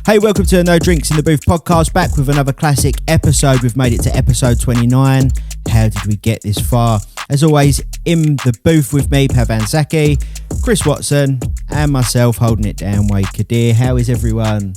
Hey, welcome to the No Drinks in the Booth podcast, back with another classic episode. We've made it to episode 29. How did we get this far? As always, in the booth with me, Pav Ansaki, Chris Watson, and myself holding it down, Wade Kadir. How is everyone?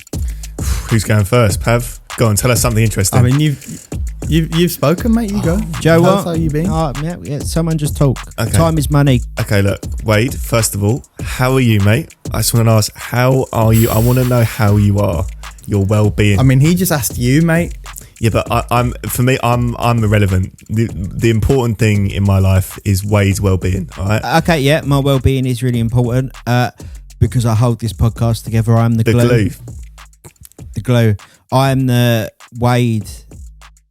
Who's going first, Pav? Go on, tell us something interesting. I mean, you've spoken, mate. You go. Joe, what? How you been? Yeah, someone just talk. Okay. Time is money. Okay, look, Wade, first of all, how are you, mate? I just want to ask, how are you? I want to know how you are, your well-being. I mean, he just asked you, mate. Yeah, but I'm irrelevant. The important thing in my life is Wade's well-being, all right? Okay, yeah, my well-being is really important because I hold this podcast together. I'm the glue. The glue. I'm the Wade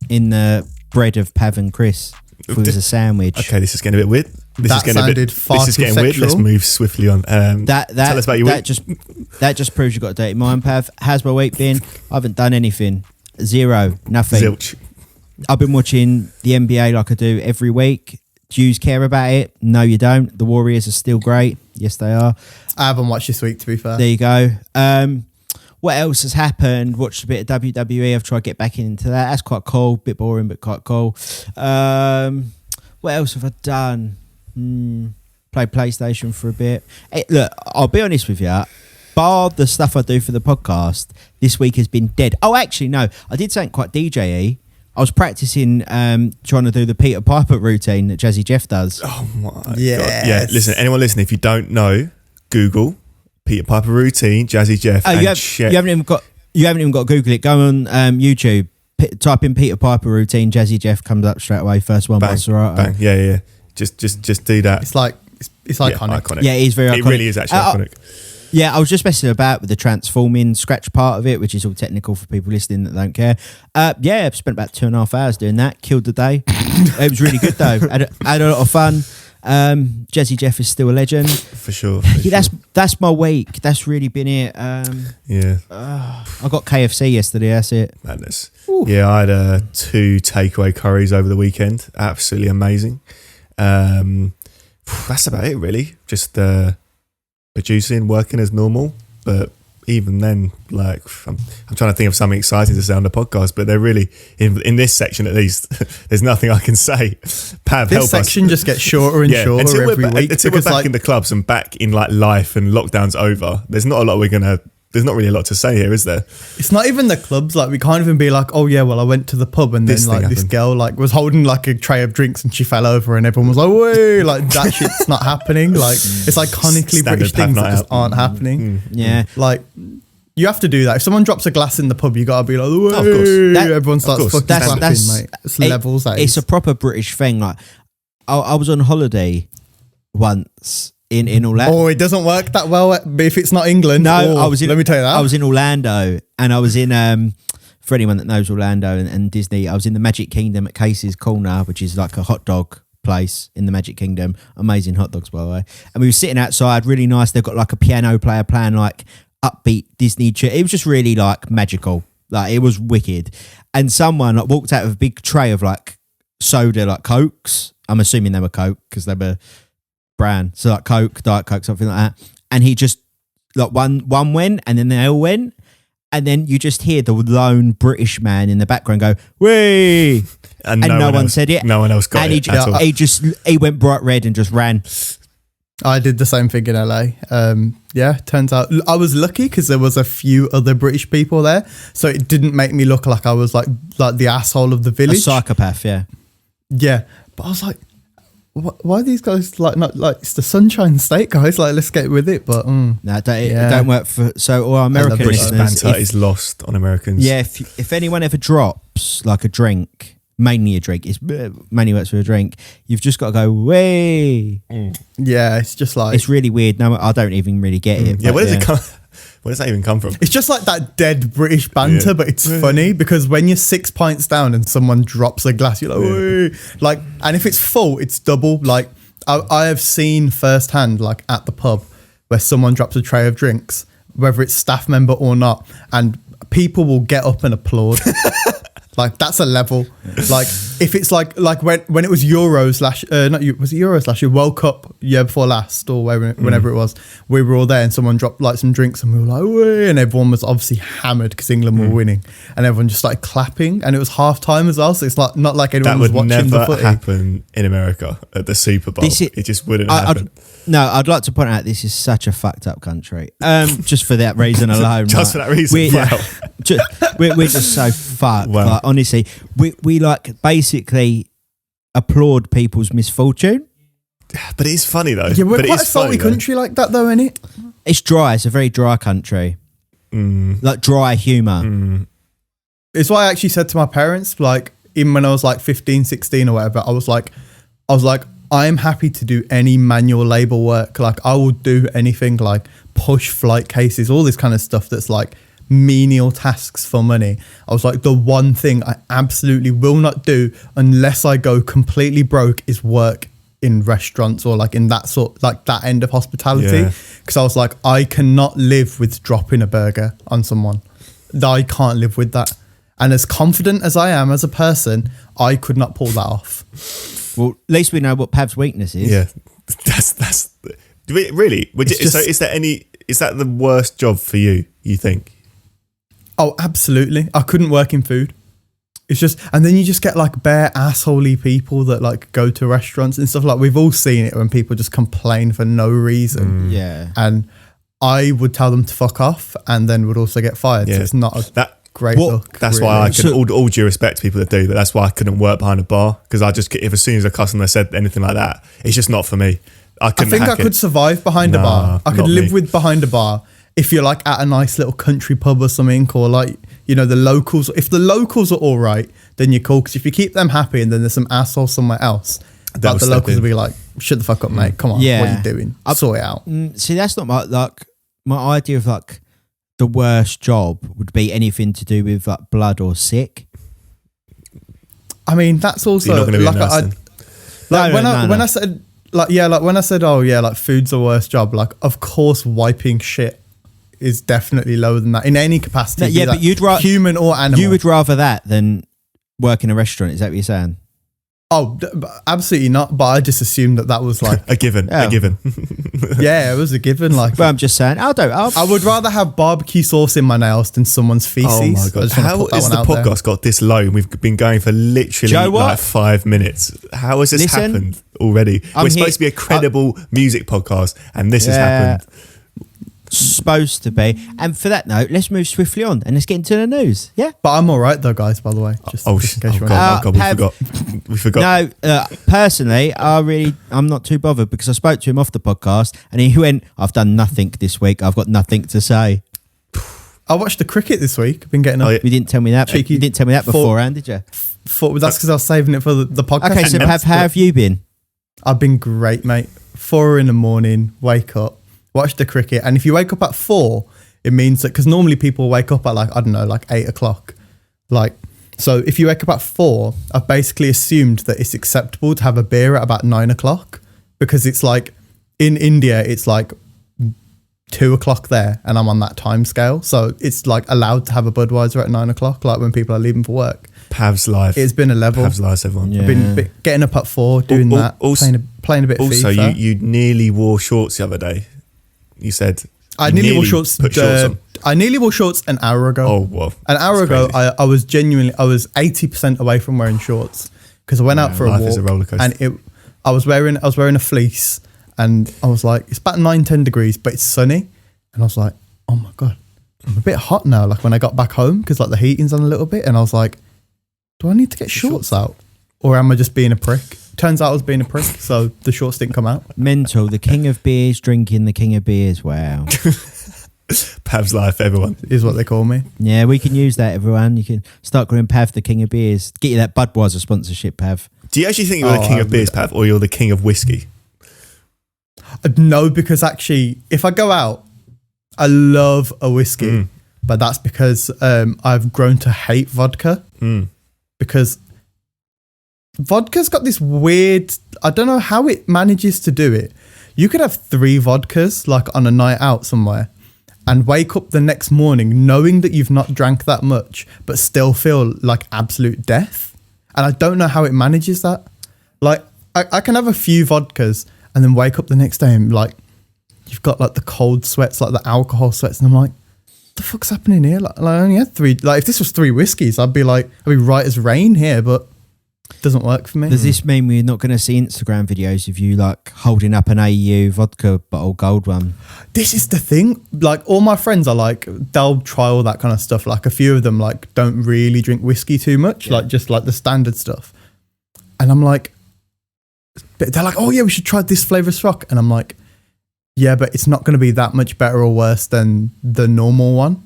in the bread of Pav and Chris. If it was a sandwich. Okay, this is getting a bit weird. This is getting weird. Sexual. Let's move swiftly on. Tell us about your week. That just proves you've got a dirty mind, Pav. How's my week been? I haven't done anything. Zero. Nothing. Zilch. I've been watching the NBA like I do every week. Do you care about it? No, you don't. The Warriors are still great. Yes, they are. I haven't watched this week, to be fair. There you go. What else has happened? Watched a bit of WWE. I've tried to get back into that. That's quite cool. Bit boring, but quite cool. What else have I done? Played PlayStation for a bit. Hey, look, I'll be honest with you. Bar the stuff I do for the podcast, this week has been dead. Oh, actually, no. I did something quite DJ-y. I was practicing trying to do the Peter Piper routine that Jazzy Jeff does. Oh, my Yes. God. Yeah, listen, anyone listening, if you don't know, Google Peter Piper routine, Jazzy Jeff, Oh, you haven't even got to Google it. Go on YouTube, type in Peter Piper routine, Jazzy Jeff comes up straight away. First one, bang, bang. Yeah. Just do that. It's like it's iconic. Yeah, it is very iconic. It really is actually iconic. Yeah, I was just messing about with the transforming scratch part of it, which is all technical for people listening that don't care. Yeah, I've spent about 2.5 hours doing that. Killed the day. It was really good though. Had a lot of fun. Jazzy Jeff is still a legend For sure. That's my week. That's really been it. Yeah. I got KFC yesterday. That's it. Madness. Ooh. Yeah, I had 2 takeaway curries over the weekend. Absolutely amazing. That's about it, really. Just producing, working as normal. But even then, like, I'm trying to think of something exciting to say on the podcast, but they're really, in this section at least, there's nothing I can say. Pav, help us. This section just gets shorter and shorter every week. Until we're back in the clubs and back in like life and lockdown's over, there's not really a lot to say here, is there? It's not even the clubs. Like, we can't even be like, oh yeah, well, I went to the pub and then like this girl like was holding like a tray of drinks and she fell over and everyone was like, wait, like that shit's not happening. Like, it's iconically British things that just aren't happening. Yeah. Like, you have to do that. If someone drops a glass in the pub, you gotta be like, "Wait!" Of course. Everyone starts fucking clapping, mate. It's levels. It's a proper British thing. Like, I was on holiday once in Orlando. Oh, it doesn't work that well if it's not England. No, let me tell you that. I was in Orlando, and I was in for anyone that knows Orlando and Disney, I was in the Magic Kingdom at Casey's Corner, which is like a hot dog place in the Magic Kingdom. Amazing hot dogs, by the way. And we were sitting outside, really nice. They've got like a piano player playing like upbeat Disney. It was just really like magical. Like, it was wicked. And someone like walked out with a big tray of like soda, like Cokes. I'm assuming they were Coke because they were brand. So like Coke, Diet Coke, something like that. And he just like one went, and then they all went. And then you just hear the lone British man in the background go, "Wee!" And no one said it. No one else got it. He went bright red and just ran. I did the same thing in LA. Turns out I was lucky because there was a few other British people there, so it didn't make me look like I was like the asshole of the village. A psychopath, yeah. Yeah, but I was like, why are these guys like not like it's the Sunshine State guys? Like, let's get with it. But no, it don't work for. So all American British banter is lost on Americans. Yeah, if anyone ever drops like a drink. Mainly a drink. It's mainly works for a drink. You've just got to go way. Yeah, it's just like it's really weird. No, I don't even really get it. Yeah, where does it come? Where does that even come from? It's just like that dead British banter, but it's funny because when you're 6 pints down and someone drops a glass, you're like, "Wee!" Like, and if it's full, it's double. Like, I have seen firsthand, like at the pub, where someone drops a tray of drinks, whether it's staff member or not, and people will get up and applaud. Like that's a level. Like if it's like when it was Euros last, was it Euros last year? World Cup year before last, or whenever it was, we were all there and someone dropped like some drinks and we were like, "Way," and everyone was obviously hammered because England were winning, and everyone just started clapping, and it was half time as well. So it's like not like anyone was watching the footy. That would never happen in America at the Super Bowl. It just wouldn't happen. I'd like to point out this is such a fucked up country. Just for that reason alone. Just for that reason. We're just so fucked. Wow. Like, honestly, we like basically applaud people's misfortune. But it is funny though. Yeah, we're quite a salty country like that though, isn't it? It's dry. It's a very dry country. Like dry humour. It's why I actually said to my parents, like, even when I was like 15, 16 or whatever, I was like, I'm happy to do any manual labour work. Like, I will do anything, like push flight cases, all this kind of stuff that's like menial tasks for money. I was like, the one thing I absolutely will not do unless I go completely broke is work in restaurants or like in that sort, like that end of hospitality. Because I was like, I cannot live with dropping a burger on someone. I can't live with that. And as confident as I am as a person, I could not pull that off. Well, at least we know what Pav's weakness is. Yeah, that's really. Is that the worst job for you? You think? Oh, absolutely. I couldn't work in food. It's just, and then you just get like bare assholey people that like go to restaurants and stuff. Like we've all seen it when people just complain for no reason. Yeah, and I would tell them to fuck off, and then would also get fired. Yeah. So it's not great look. That's really. why I couldn't, all due respect to people that do, but that's why I couldn't work behind a bar, because if as soon as a customer said anything like that, it's just not for me. I think I could survive behind a bar. I could live with behind a bar if you're like at a nice little country pub or something, or like, you know, the locals. If the locals are all right, then you're cool, because if you keep them happy and then there's some asshole somewhere else, the locals will be like, shut the fuck up, mate, come on, what are you doing? Sort it out. See, that's not my idea of like the worst job would be anything to do with like blood or sick. I mean, that's also you're not like when I said, oh yeah, like food's the worst job, like of course wiping shit is definitely lower than that in any capacity. Yeah, but you'd rather human or animal. You would rather that than work in a restaurant. Is that what you're saying? Oh, absolutely not. But I just assumed that was like a given. Oh. A given. Yeah, it was a given. Like, but I'm just saying, I would rather have barbecue sauce in my nails than someone's feces. Oh my god! How has the podcast got this low? And we've been going for literally like 5 minutes. How has this happened already? We're supposed to be a credible music podcast, and this has happened. Supposed to be. And for that note, let's move swiftly on and let's get into the news. Yeah, but I'm all right though, guys, by the way. Just in case we forgot. No, personally, I'm not too bothered, because I spoke to him off the podcast and he went, I've done nothing this week, I've got nothing to say. I watched the cricket this week. I've been getting up. You didn't tell me that. You didn't tell me that beforehand, did you? That's because I was saving it for the podcast. Okay, so how have you been? I've been great, mate. 4 a.m, wake up, watch the cricket. And if you wake up at 4, it means that, because normally people wake up at like, I don't know, like 8 o'clock. Like, so if you wake up at 4, I've basically assumed that it's acceptable to have a beer at about 9 o'clock, because it's like in India, it's like 2 o'clock there and I'm on that time scale. So it's like allowed to have a Budweiser at 9 o'clock, like when people are leaving for work. Pav's life. It's been a level. Pav's life, everyone. Yeah. I've been getting up at 4, doing that, playing a bit of FIFA. Also, you nearly wore shorts the other day. You said I nearly wore shorts. I nearly wore shorts an hour ago. Oh, well. An hour ago, I was 80% away from wearing shorts, because I went out for a walk. Life is a roller coaster. And I was wearing a fleece, and I was like, it's about 9-10 degrees, but it's sunny. And I was like, oh my God, I'm a bit hot now. Like when I got back home, because like the heating's on a little bit, and I was like, do I need to get shorts out, or am I just being a prick? Turns out I was being a prick, so the shorts didn't come out. Mental, the king of beers drinking the king of beers. Wow. Pav's life, everyone. Is what they call me. Yeah, we can use that, everyone. You can start calling Pav the king of beers. Get you that Budweiser sponsorship, Pav. Do you actually think you're the king of beers, Pav, or you're the king of whiskey? No, because actually, if I go out, I love a whiskey, but that's because I've grown to hate vodka. Because vodka's got this weird, I don't know how it manages to do it. You could have 3 vodkas like on a night out somewhere, and wake up the next morning knowing that you've not drank that much, but still feel like absolute death. And I don't know how it manages that. Like, I can have a few vodkas and then wake up the next day and like, you've got like the cold sweats, like the alcohol sweats. And I'm like, what the fuck's happening here? Like I only had 3, like if this was 3 whiskeys, I'd be right as rain here, but it doesn't work for me. Does this mean we're not going to see Instagram videos of you like holding up an AU vodka bottle, gold one? This is the thing. Like all my friends are like, they'll try all that kind of stuff. Like a few of them like don't really drink whiskey too much, like just like the standard stuff. And I'm like, but they're like, oh yeah, we should try this flavor's rock. And I'm like, yeah, but it's not going to be that much better or worse than the normal one.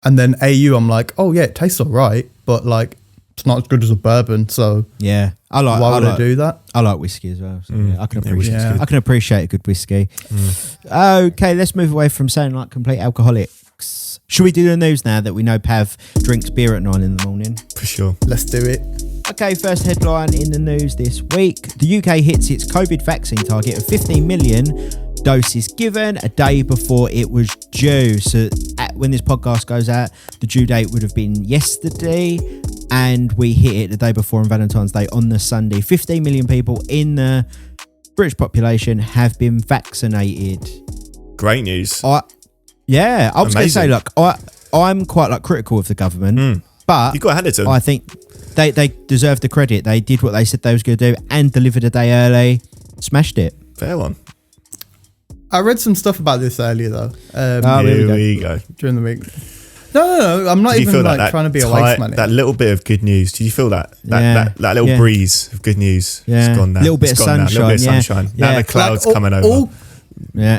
And then AU, I'm like, oh yeah, it tastes all right, but like it's not as good as a bourbon. So yeah, why would I do that? I like whiskey as well. So yeah, I can appreciate. Yeah. I can appreciate a good whiskey. Okay, let's move away from sounding like complete alcoholics. Should we do the news now that we know Pav drinks beer at 9 in the morning? For sure. Let's do it. Okay, first headline in the news this week. The UK hits its COVID vaccine target of 15 million doses given a day before it was due. So when this podcast goes out, the due date would have been yesterday, and we hit it the day before on Valentine's Day on the Sunday. 15 million people in the British population have been vaccinated. Great news. I was going to say, look, I'm quite like critical of the government, but You got to hand it to them. I think they deserve the credit. They did what they said they was going to do and delivered a day early. Smashed it. Fair one. I read some stuff about this earlier though. Here we go. During the week. No. I'm not Did you even feel like trying to be a waste man. That little bit of good news. Did you feel that? That little breeze of good news has gone now. Little bit It's of gone now. sunshine. Little bit of sunshine. Now the cloud's Like, coming over.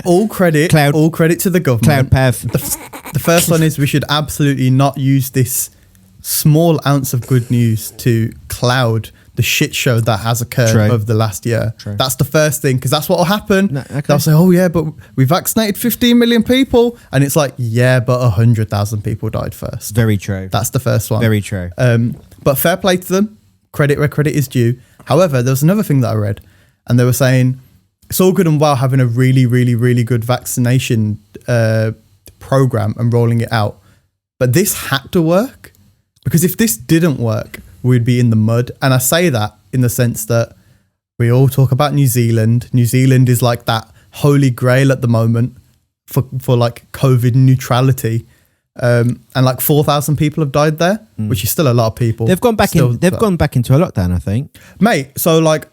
All credit to the government. Cloud Pav. The first one is we should absolutely not use this small ounce of good news to cloud the shit show that has occurred over the last year. True. That's the first thing, because that's what will happen. No, okay. They'll say, oh yeah, but we vaccinated 15 million people. And it's like, yeah, but 100,000 people died first. Very true. That's the first one. Very true. But fair play to them. Credit where credit is due. However, there was another thing that I read, and they were saying it's all good and well having a really, really, really good vaccination program and rolling it out. But this had to work, because if this didn't work, we'd be in the mud. And I say that in the sense that we all talk about New Zealand. New Zealand is like that holy grail at the moment for like COVID neutrality. And like 4,000 people have died there, which is still a lot of people. They've gone back gone back into a lockdown, I think. Mate, so like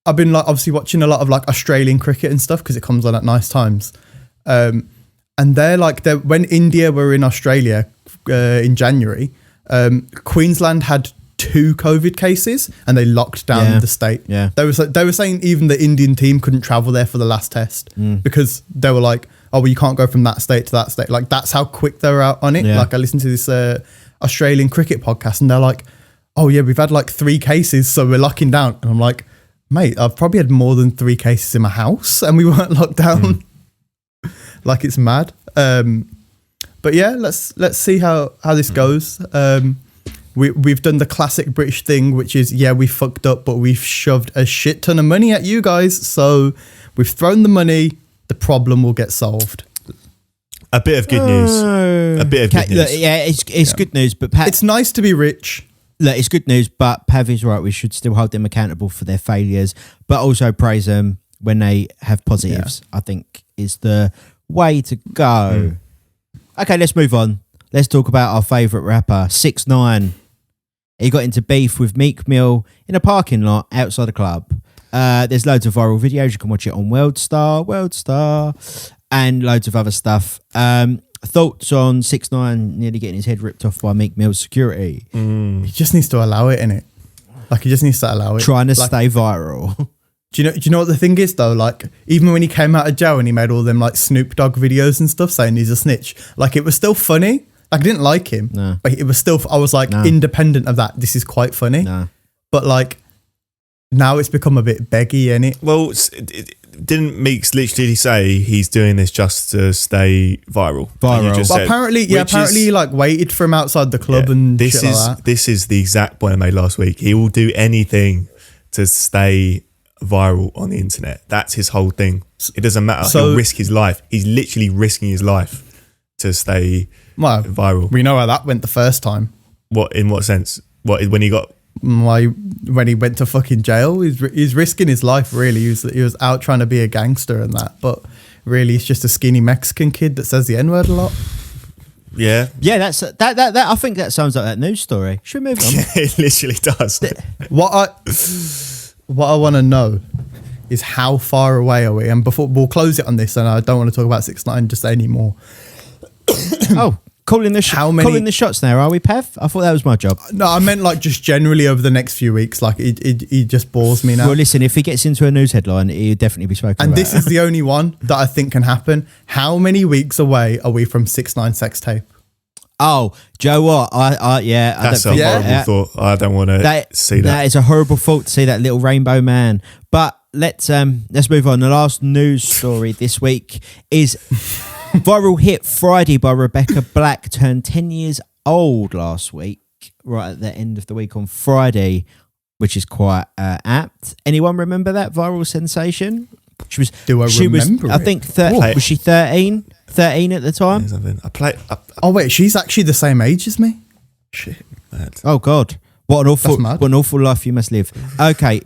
I've been like obviously watching a lot of like Australian cricket and stuff because it comes on at nice times. And when India were in Australia in January, Queensland had 2 COVID cases and they locked down the state. Yeah. They were saying even the Indian team couldn't travel there for the last test because they were like, oh, well, you can't go from that state to that state. Like that's how quick they were out on it. Yeah. Like I listened to this Australian cricket podcast and they're like, oh yeah, we've had like 3 cases, so we're locking down. And I'm like, mate, I've probably had more than 3 cases in my house and we weren't locked down. Like it's mad. But yeah, let's see how this goes. We've done the classic British thing, which is, yeah, we fucked up, but we've shoved a shit ton of money at you guys. So we've thrown the money. The problem will get solved. A bit of good news. A bit of good news. Look, yeah, it's good news, but It's nice to be rich. Look, it's good news, but Pav is right. We should still hold them accountable for their failures, but also praise them when they have positives. I think is the way to go. Okay, let's move on. Let's talk about our favourite rapper, 6ix9ine. He got into beef with Meek Mill in a parking lot outside a club. There's loads of viral videos. You can watch it on Worldstar, and loads of other stuff. Thoughts on 6ix9ine nearly getting his head ripped off by Meek Mill's security? He just needs to allow it, innit? Like he just needs to allow it. Trying to stay viral. Do you know what the thing is though? Like even when he came out of jail and he made all them like Snoop Dogg videos and stuff saying he's a snitch, like it was still funny. Like I didn't like him, but it was still. I was like, independent of that, this is quite funny. But like now it's become a bit beggy, innit? Well, didn't Meeks literally say he's doing this just to stay viral? But apparently he like waited for him outside the club and shit like that. This is the exact point I made last week. He will do anything to stay viral on the internet. That's his whole thing. It doesn't matter. He'll risk his life. He's literally risking his life. to stay Well, viral. we know how that went the first time. What in what sense? What when he got? Why, when he went to fucking jail, he's risking his life. Really, he was out trying to be a gangster and that, but really, he's just a skinny Mexican kid that says the N-word a lot. Yeah, that's that. I think that sounds like that news story. Should we move on? it literally does. What I want to know is how far away are we? And before we'll close it on this, and I don't want to talk about 6ix9ine just anymore. Oh, calling the shots now, are we, Pav? I thought that was my job. No, I meant like just generally over the next few weeks. Like he just bores me now. Well, listen, if he gets into a news headline, he'll definitely be spoken And about. this is the only one that I think can happen. How many weeks away are we from 6ix9ine sex tape? Oh, Joe, what? That's a horrible thought. I don't want to see that. That is a horrible thought to see that little rainbow man. But let's move on. The last news story this week is viral hit Friday by Rebecca Black turned 10 years old last week, right at the end of the week on Friday, which is quite apt. Anyone remember that viral sensation? She was. I think. Was she 13? 13 at the time. Oh wait, she's actually the same age as me. Shit. Mad. Oh God, what an awful life you must live. Okay.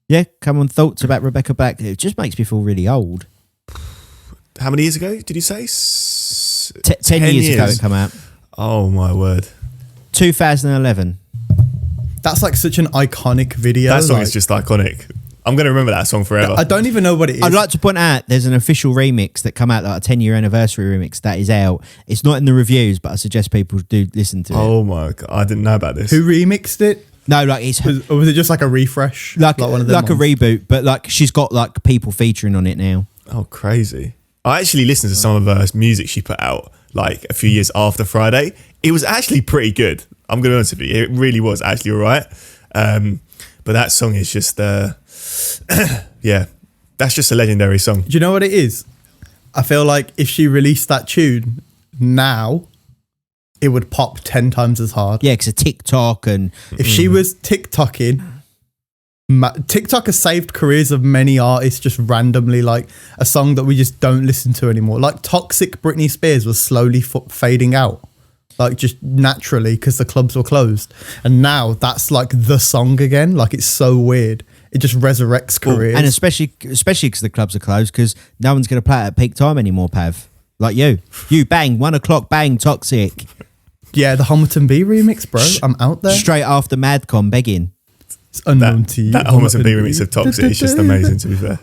Yeah. Come on, thoughts about Rebecca Black. It just makes me feel really old. How many years ago did you say? 10 years ago it came out. Oh my word. 2011. That's like such an iconic video. That song is just iconic. I'm going to remember that song forever. I don't even know what it is. I'd like to point out there's an official remix that come out, like a 10-year anniversary remix that is out. It's not in the reviews, but I suggest people do listen to it. Oh my God. I didn't know about this. Who remixed it? No, like it's or was it just like a refresh? Like one of them like a reboot, but like she's got like people featuring on it now. Oh, crazy. I actually listened to some of her music she put out like a few years after Friday. It was actually pretty good. I'm going to be honest with you. It really was actually all right. But that song is just, yeah, that's just a legendary song. Do you know what it is? I feel like if she released that tune now, it would pop 10 times as hard. Yeah, because of TikTok and... If she was TikToking... TikTok has saved careers of many artists just randomly, like a song that we just don't listen to anymore. Like Toxic Britney Spears was slowly fading out, like just naturally because the clubs were closed. And now that's like the song again. Like it's so weird. It just resurrects careers. And especially because the clubs are closed because no one's going to play it at peak time anymore, Pav. Like you bang, 1 o'clock, bang, Toxic. Yeah, the Homerton B remix, bro. I'm out there. Straight after Madcon begging. Unknown to you. That Homerton B remix of Toxic is just amazing, to be fair.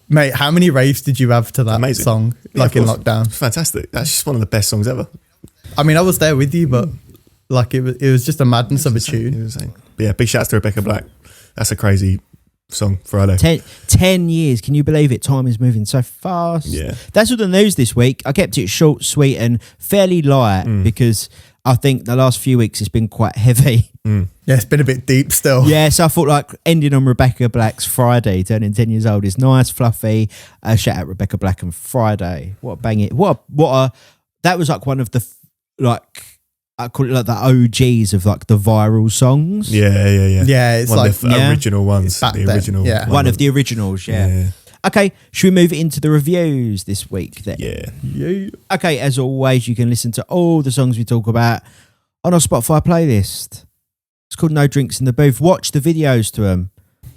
Mate, how many raves did you have to that song? Yeah, like in lockdown? Fantastic. That's just one of the best songs ever. I mean, I was there with you, but like it was just a madness of a tune. But yeah, big shouts to Rebecca Black. That's a crazy song, Friday. 10 years. Can you believe it? Time is moving so fast. Yeah. That's all the news this week. I kept it short, sweet and fairly light because I think the last few weeks it's been quite heavy. Yeah, it's been a bit deep still. Yeah, so I thought like ending on Rebecca Black's Friday, turning 10 years old is nice, fluffy. Shout out Rebecca Black and Friday. What a bang it. That was like one of the, like, I call it like the OGs of like the viral songs. Yeah. Yeah, it's one like of the original ones. Back the then, original yeah. One of the originals, yeah. Okay, should we move into the reviews this week then? Yeah. Okay, as always, you can listen to all the songs we talk about on our Spotify playlist. It's called No Drinks in the Booth. Watch the videos to them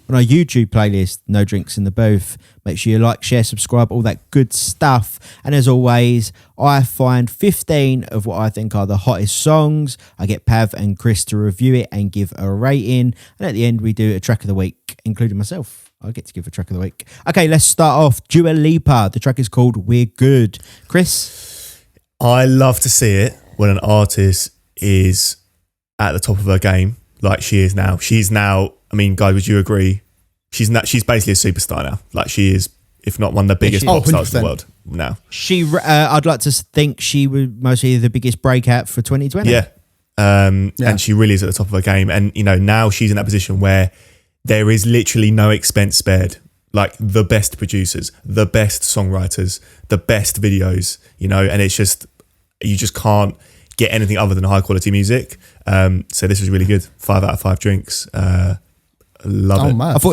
on our YouTube playlist, No Drinks in the Booth. Make sure you like, share, subscribe, all that good stuff. And as always, I find 15 of what I think are the hottest songs. I get Pav and Chris to review it and give a rating. And at the end, we do a track of the week, including myself. I get to give a track of the week. Okay, let's start off. Dua Lipa. The track is called We're Good. Chris? I love to see it when an artist is at the top of her game, like she is now. She's now, I mean, guys, would you agree? She's basically a superstar now. Like she is, if not one of the biggest pop stars in the world now. I'd like to think she was mostly the biggest breakout for 2020. Yeah. And she really is at the top of her game. And, you know, now she's in that position where there is literally no expense spared. Like the best producers, the best songwriters, the best videos, you know, and it's just, you just can't get anything other than high quality music. So this was really good. 5 out of 5 drinks. Love it. man. I thought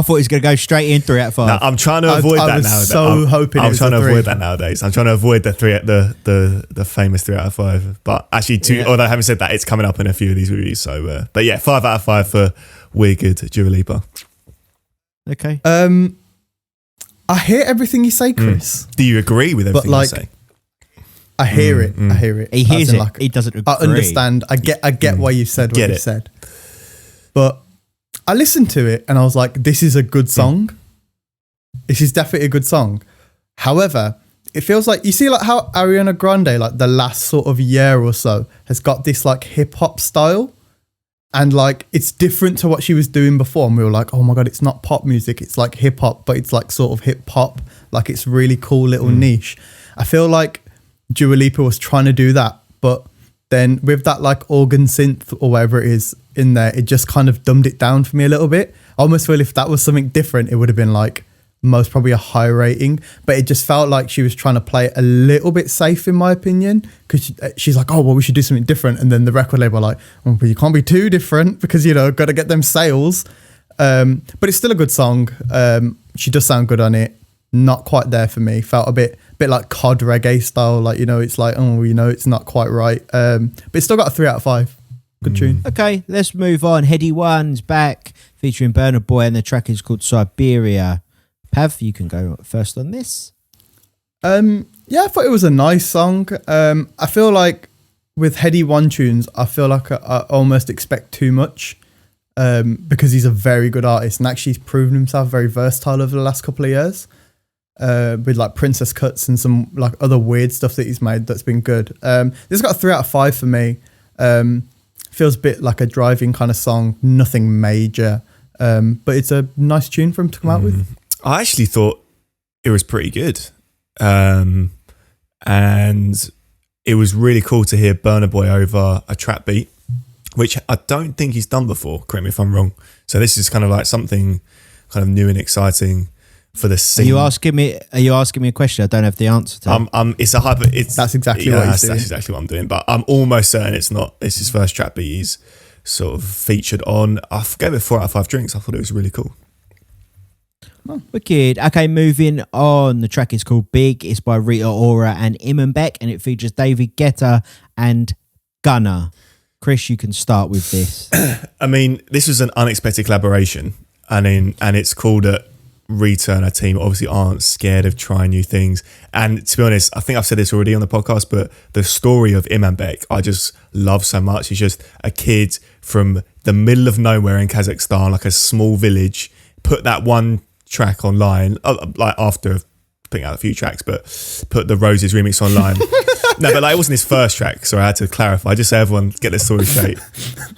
he was going to go straight in 3 out of 5. No, I'm trying to avoid I that was nowadays. so hoping it I'm was trying a to three. avoid that nowadays. I'm trying to avoid the famous 3 out of 5. But actually, although having said that, it's coming up in a few of these reviews. So, but yeah, 5 out of 5 for We're Good, Dua Lipa. Okay. I hear everything you say, Chris. Do you agree with everything I say? I hear it. I hear it. He hears As in, it. He doesn't agree. I understand. I get why you said what Get you it. said. But I listened to it and I was like, this is a good song. This is definitely a good song. However, it feels like, you see like how Ariana Grande, like the last sort of year or so, has got this like hip hop style. And like, it's different to what she was doing before. And we were like, oh my God, it's not pop music. It's like hip hop, but it's like sort of hip hop. Like it's really cool little niche. I feel like Dua Lipa was trying to do that, but then with that like organ synth or whatever it is in there, it just kind of dumbed it down for me a little bit. I almost feel if that was something different, it would have been like most probably a high rating, but it just felt like she was trying to play it a little bit safe in my opinion, because she's like, oh well, we should do something different, and then the record label like, oh, but you can't be too different because got to get them sales. But it's still a good song. She does sound good on it. Not quite there for me. Felt a bit like COD reggae style, like it's like, oh, it's not quite right. But it's still got a 3 out of 5. Good tune. Okay, let's move on. Heady One's back, featuring Burna Boy, and the track is called Siberia. Pav, you can go first on this. Yeah, I thought it was a nice song. I feel like with Heady One tunes, I feel like I almost expect too much, because he's a very good artist and actually he's proven himself very versatile over the last couple of years, with like princess cuts and some like other weird stuff that he's made that's been good. This got a 3 out of 5 for me. Feels a bit like a driving kind of song, nothing major, but it's a nice tune for him to come out with. I actually thought it was pretty good. And it was really cool to hear Burna Boy over a trap beat, which I don't think he's done before. Correct me if I'm wrong. So this is kind of like something kind of new and exciting for the scene. Are you asking me a question I don't have the answer to? It's a hyper. That's exactly what he's doing. That's exactly what I'm doing. But I'm almost certain it's not. It's his first trap beat he's sort of featured on. I gave it 4 out of 5 drinks. I thought it was really cool. Oh, wicked. Okay, moving on. The track is called Big. It's by Rita Ora and Imanbek, and it features David Guetta and Gunna. Chris, you can start with this. I mean, this was an unexpected collaboration, and it's cool that Rita and her team obviously aren't scared of trying new things. And to be honest, I think I've said this already on the podcast, but the story of Imanbek, I just love so much. He's just a kid from the middle of nowhere in Kazakhstan, like a small village, put that one track online, like after putting out a few tracks, but put the Roses remix online. No, but like it wasn't his first track, so I had to clarify, just so everyone get their story straight.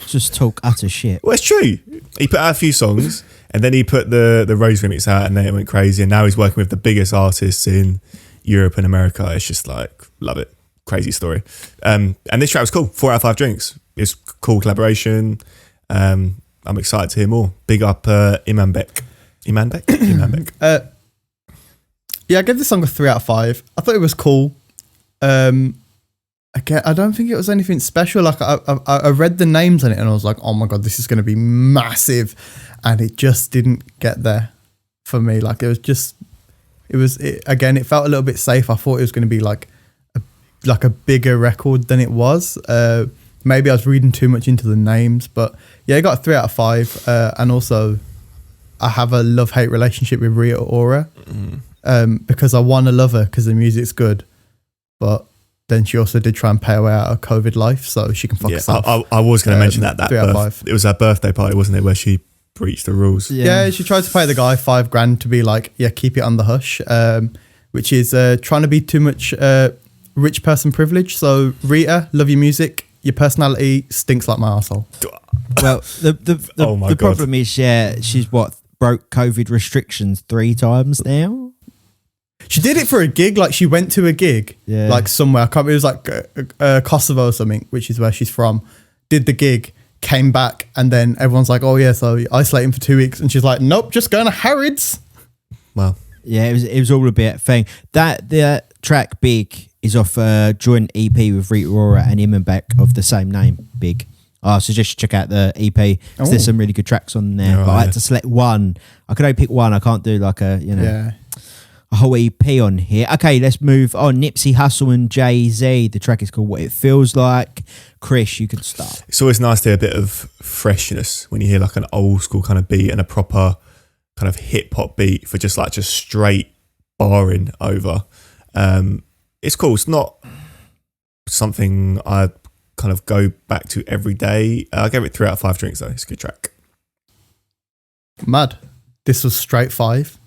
Just talk utter shit. Well, it's true. He put out a few songs, and then he put the Rose remix out, and then it went crazy, and now he's working with the biggest artists in Europe and America. It's just like, love it. Crazy story. And this track was cool. 4 out of 5 drinks. It's cool collaboration. I'm excited to hear more. Big up Imanbek. Imanbek. Yeah, I gave this song a 3 out of 5. I thought it was cool. Again, I don't think it was anything special. Like I read the names on it and I was like, oh my God, this is going to be massive. And it just didn't get there for me. Like again, it felt a little bit safe. I thought it was going to be like a bigger record than it was. Maybe I was reading too much into the names, but yeah, I got a 3 out of 5. And also I have a love-hate relationship with Rita Ora, because I want to love her because the music's good, but then she also did try and pay her way out of COVID life, so she can fuck herself. I was going to mention that 3 out of 5. It was her birthday party, wasn't it, where she breached the rules? Yeah, she tried to pay the guy $5,000 to be like, yeah, keep it on the hush, which is trying to be too much rich person privilege. So Rita, love your music. Your personality stinks like my arsehole. Well, the problem is, she's broke COVID restrictions 3 times now. She did it for a gig. Like she went to a gig, like somewhere. I can't remember. It was like Kosovo or something, which is where she's from. Did the gig, came back, and then everyone's like, "Oh yeah, so isolating for 2 weeks," and she's like, "Nope, just going to Harrods." Wow. Yeah, it was all a bit thing. The track Big is off a joint EP with Rita Ora and Imanbek of the same name, Big. I suggest you check out the EP because there's some really good tracks on there. Oh, but I yeah. had to select one. I could only pick one. I can't do like a Yeah. a whole EP on here. Okay, let's move on. Nipsey Hussle and Jay-Z. The track is called What It Feels Like. Chris, you can start. It's always nice to hear a bit of freshness when you hear like an old school kind of beat and a proper kind of hip hop beat for just straight barring over. It's cool. It's not something I kind of go back to every day. I gave it 3 out of 5 drinks though. It's a good track. Mad. This was straight 5.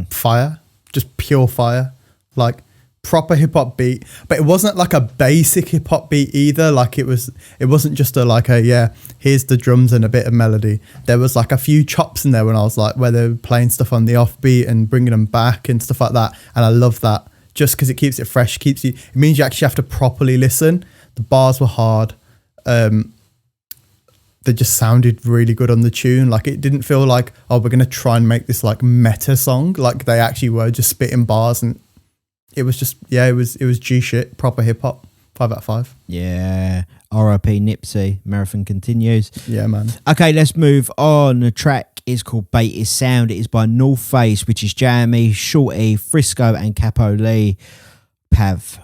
Fire. Just pure fire. Like proper hip hop beat. But it wasn't like a basic hip hop beat either. Like it wasn't just here's the drums and a bit of melody. There was like a few chops in there when I was like, where they were playing stuff on the offbeat and bringing them back and stuff like that. And I love that just because it keeps it fresh, it means you actually have to properly listen. The bars were hard. They just sounded really good on the tune. Like it didn't feel like, oh, we're going to try and make this like meta song. Like they actually were just spitting bars, and it was just, it was G shit, proper hip hop. 5 out of 5. Yeah. R.I.P. Nipsey. Marathon continues. Yeah, man. Okay, let's move on. The track is called Bait Is Sound. It is by North Face, which is Jamie, Shorty, Frisco, and Capo Lee. Pav.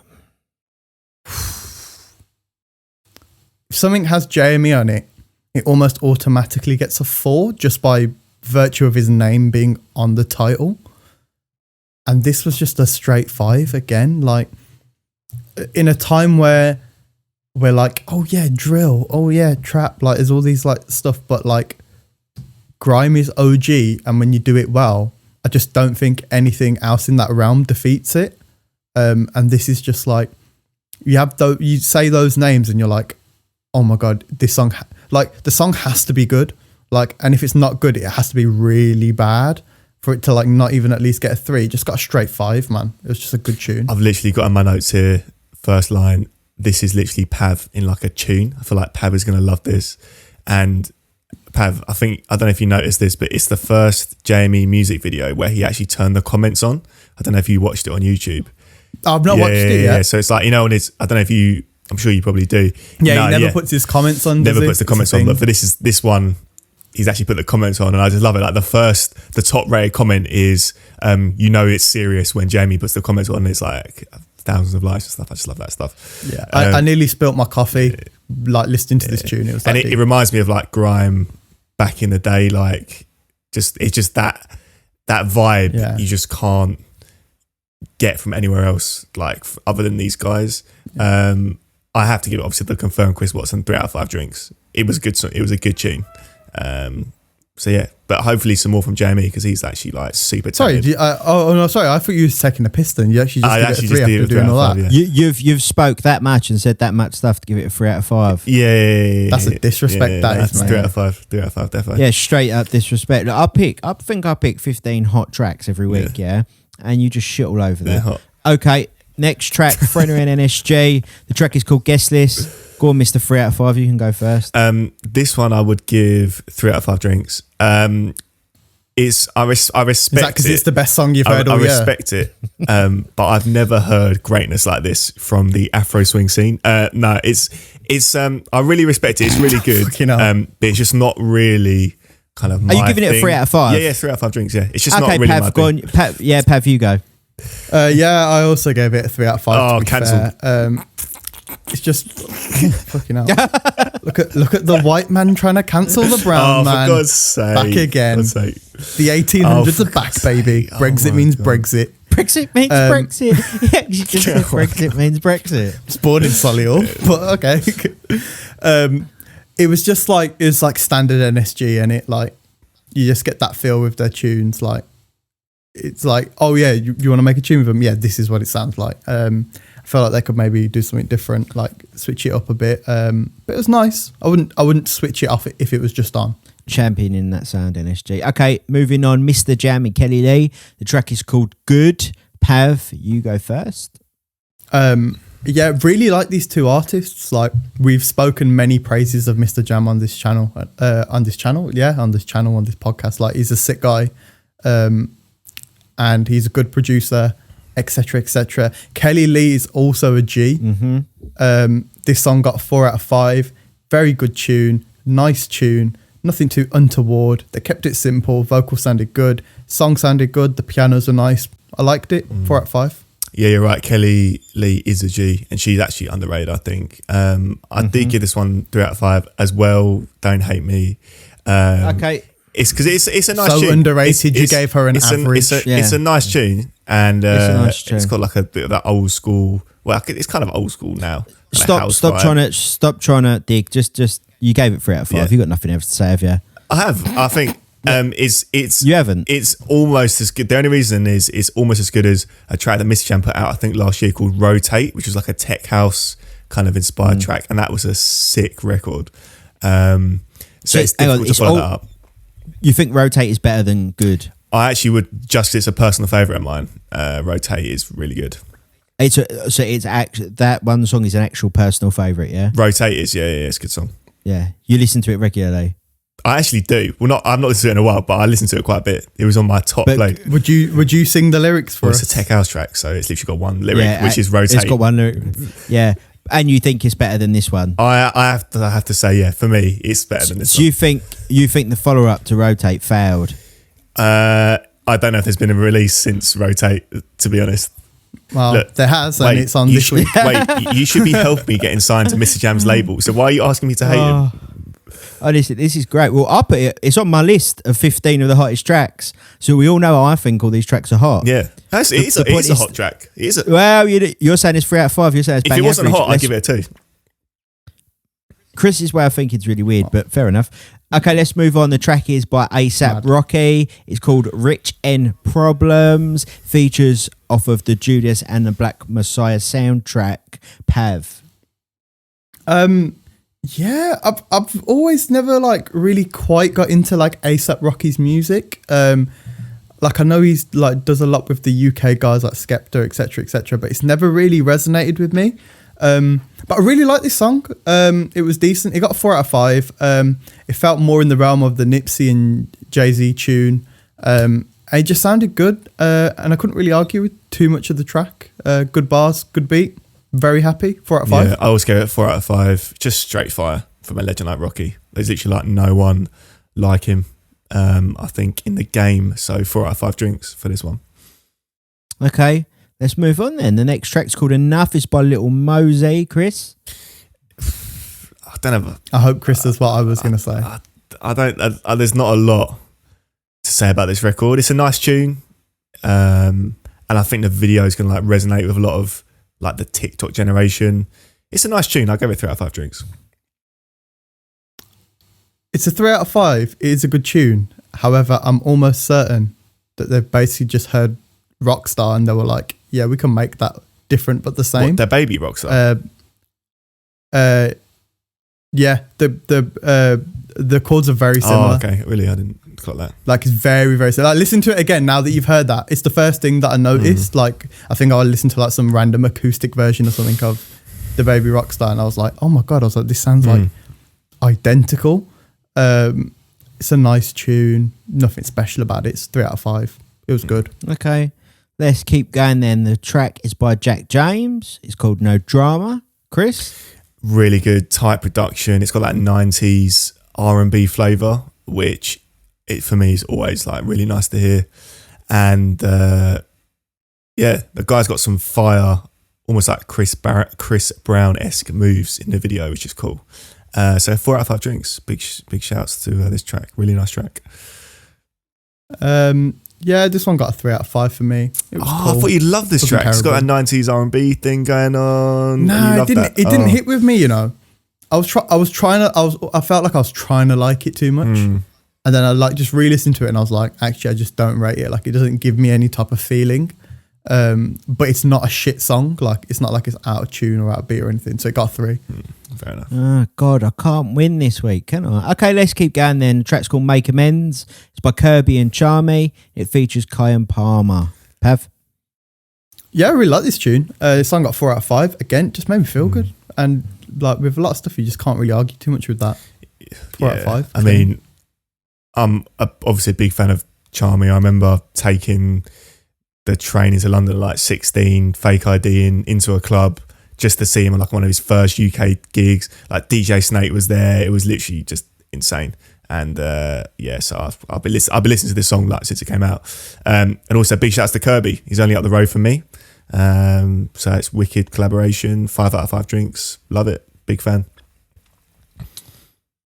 If something has Jamie on it, it almost automatically gets a 4 just by virtue of his name being on the title. And this was just a straight 5 again. Like in a time where we're like, oh yeah, drill, oh yeah, trap, like there's all these like stuff, but like grime is OG, and when you do it well, I just don't think anything else in that realm defeats it. And this is just like, you say those names and you're like, oh my god, this song, like the song has to be good, like, and if it's not good, it has to be really bad for it to like not even at least get a 3. It just got a straight 5, man. It was just a good tune. I've literally got in my notes here, first line, this is literally Pav in like a tune. I feel like Pav is going to love this. And Pav, I don't know if you noticed this, but it's the first Jamie music video where he actually turned the comments on. I don't know if you watched it on YouTube. I've not watched it yet. Yeah. So it's like, on his, I don't know if you, I'm sure you probably do. Yeah, he never puts his comments on. Never puts the comments on, but for this one, he's actually put the comments on, and I just love it. Like the top rated comment is, it's serious when Jamie puts the comments on. It's like thousands of likes and stuff. I just love that stuff. Yeah, I nearly spilt my coffee like listening to this tune. It was and it reminds me of like grime back in the day. Like it's just that vibe you just can't get from anywhere else, like other than these guys. I have to give it obviously the confirmed Chris Watson 3 out of 5 drinks. It was good. It was a good tune. So yeah, but hopefully some more from Jamie because he's actually like super talented. Sorry, sorry. I thought you were taking a piss then. You actually just give it a 3 after doing all that. Yeah. You've spoke that much and said that much stuff to give it a 3 out of 5. Yeah. That's a disrespect. That's 3 out of 5. 3 out of 5, definitely. Yeah, straight up disrespect. I think I pick 15 hot tracks every week. Yeah, and you just shit all over them. Hot. Okay, next track, Frenner and NSG. The track is called Guest List. Go on, Mr. 3 out of 5. You can go first. This one I would give 3 out of 5 drinks. I respect Is that because it. it's the best song you've heard I all year? respect it, but I've never heard greatness like this from the Afro swing scene. No, it's I really respect it. It's really good, but it's just not really kind of my Are you giving it a 3 out of 5? Yeah, 3 out of 5 drinks. Yeah, it's just okay, not really Pav, my go thing. on. Pav, you go. Yeah, I also gave it a 3 out of 5. Oh, cancelled. It's just fucking hell. Look at the white man trying to cancel the brown man. For God's sake. Back again. God's sake. The 1800s are back, baby. Brexit means God. Brexit. Brexit means Brexit. Yeah, you just said Brexit means Brexit. It's born in Solihull, but okay. It was just like, it was like standard NSG, and it like, you just get that feel with their tunes. Like, it's like, oh yeah, you want to make a tune with them? Yeah, this is what it sounds like. I felt like they could maybe do something different, like switch it up a bit. But it was nice. I wouldn't switch it off if it was just on. Championing that sound, NSG. Okay, moving on. Mr. Jamie Kelly Lee. The track is called Good. Pav, you go first. Yeah, really like these two artists. Like, we've spoken many praises of Mr. Jam on this channel. On this podcast. Like, he's a sick guy, and he's a good producer, etc., etc. Kelly Lee is also a G. Mm-hmm. This song got 4 out of 5. Very good tune. nice tune, nothing too untoward. They kept it simple. Vocal sounded good. Song sounded good. The pianos were nice. I liked it. 4 out of 5. Yeah, you're right. Kelly Lee is a G, and she's actually underrated, I think. I did give this one 3 out of 5 as well. Don't hate me. Okay. It's because it's a nice So tune. underrated, you gave her an average. It's a nice tune, and It's a nice tune. it's got like a bit of that old school. Well, it's kind of old school now. Stop trying to dig. Just you gave it 3 out of 5. Yeah. You got nothing else to say, have you? I have. I think it's You haven't. It's almost as good. The only reason is it's almost as good as a track that Mr. Jam put out, I think last year, called Rotate, which was like a tech house kind of inspired track, and that was a sick record. So it's difficult to follow that up. You think Rotate is better than Good? I actually would, just 'cause it's a personal favourite of mine. Rotate is really good. It's actually that one song is an actual personal favourite, yeah. Rotate is it's a good song. Yeah, you listen to it regularly. I actually do. Well, I've not listened to it in a while, but I listened to it quite a bit. It was on my top play. Would you sing the lyrics for us? It's a tech house track, so it's literally got one lyric, which is Rotate. It's got one lyric. Yeah, and you think it's better than this one? I have to say, yeah, for me, it's better than this So one. you think the follow up to Rotate failed? I don't know if there's been a release since Rotate, to be honest. Well, Look, there has, and it's on this week. Wait, you should be helping me getting signed to Mr. Jam's label. So why are you asking me to hate him? Oh, this is great. Well, I'll put it. It's on my list of 15 of the hottest tracks. So we all know how I think all these tracks are hot. Yeah, it is a hot track. It is a, Well, you're saying it's 3 out of 5. You're saying it's if bang it wasn't average. hot, I'd give it a 2. Chris's way of thinking is really weird, but fair enough. Okay, let's move on. The track is by ASAP Rocky. It's called Rich N Problems. Features off of the Judas and the Black Messiah soundtrack. Pav. Yeah, I've always never like really quite got into like ASAP Rocky's music. Like I know he's like does a lot with the UK guys like Skepta, etc., but it's never really resonated with me. But I really like this song. It was decent. It got a 4 out of 5. It felt more in the realm of the Nipsey and Jay-Z tune. It just sounded good, and I couldn't really argue with too much of the track. Good bars, good beat. Very happy. 4 out of 5. Yeah, I always go at 4 out of 5. Just straight fire from a legend like Rocky. There's literally like no one like him, I think, in the game. So 4 out of 5 drinks for this one. Okay, let's move on then. The next track's called Enough. It's by Little Mosey. Chris? I don't know. I hope Chris is what I was going to say. I don't. There's not a lot to say about this record. It's a nice tune, and I think the video is going to like resonate with a lot of like the TikTok generation. It's a nice tune. I'll give it 3 out of 5 drinks. It's a 3 out of 5. It is a good tune. However, I'm almost certain that they've basically just heard Rockstar and they were like, yeah, we can make that different but the same. What, their baby Rockstar? Yeah, the chords are very similar. Oh, okay. Really, I didn't clock that. Like it's very, very similar. Like listen to it again now that you've heard that. It's the first thing that I noticed. Like I think I listened to like some random acoustic version or something of the Baby Rockstar and I was like, oh my God, I was like, this sounds like identical. It's a nice tune. Nothing special about it. It's 3 out of 5. It was good. Okay, let's keep going then. The track is by Jack James. It's called No Drama. Chris? Really good, tight production. It's got that 90s R&B flavour, which for me is always like really nice to hear. And yeah, the guy's got some fire, almost like Chris Brown-esque moves in the video, which is cool. So 4 out of 5 drinks. Big shouts to this track. Really nice track. Yeah, this one got a 3 out of 5 for me. It was cool. I thought you'd love this track. It's got that 90s R&B thing going on. No, it didn't hit with me, you know. I felt like I was trying to like it too much. And then I like just re-listened to it and I was like, actually, I just don't rate it. Like it doesn't give me any type of feeling. But it's not a shit song. Like it's not like it's out of tune or out of beat or anything. So it got 3. Fair enough. Oh, God, I can't win this week, can I? Okay, let's keep going then. The track's called Make Amends. It's by Kirby and Charmy. It features Kai and Palmer. Pav? Yeah, I really like this tune. This song got 4 out of 5. Again, just made me feel good. And like with a lot of stuff, you just can't really argue too much with that. 4 out of 5. I mean, I'm obviously a big fan of Charmy. I remember taking the train into London at like 16, fake ID into a club just to see him on like one of his first UK gigs. Like DJ Snake was there. It was literally just insane. And so I've been listening to this song like since it came out. And also big shouts to Kirby. He's only up the road from me. So it's wicked collaboration. 5 out of 5 drinks. Love it. Big fan.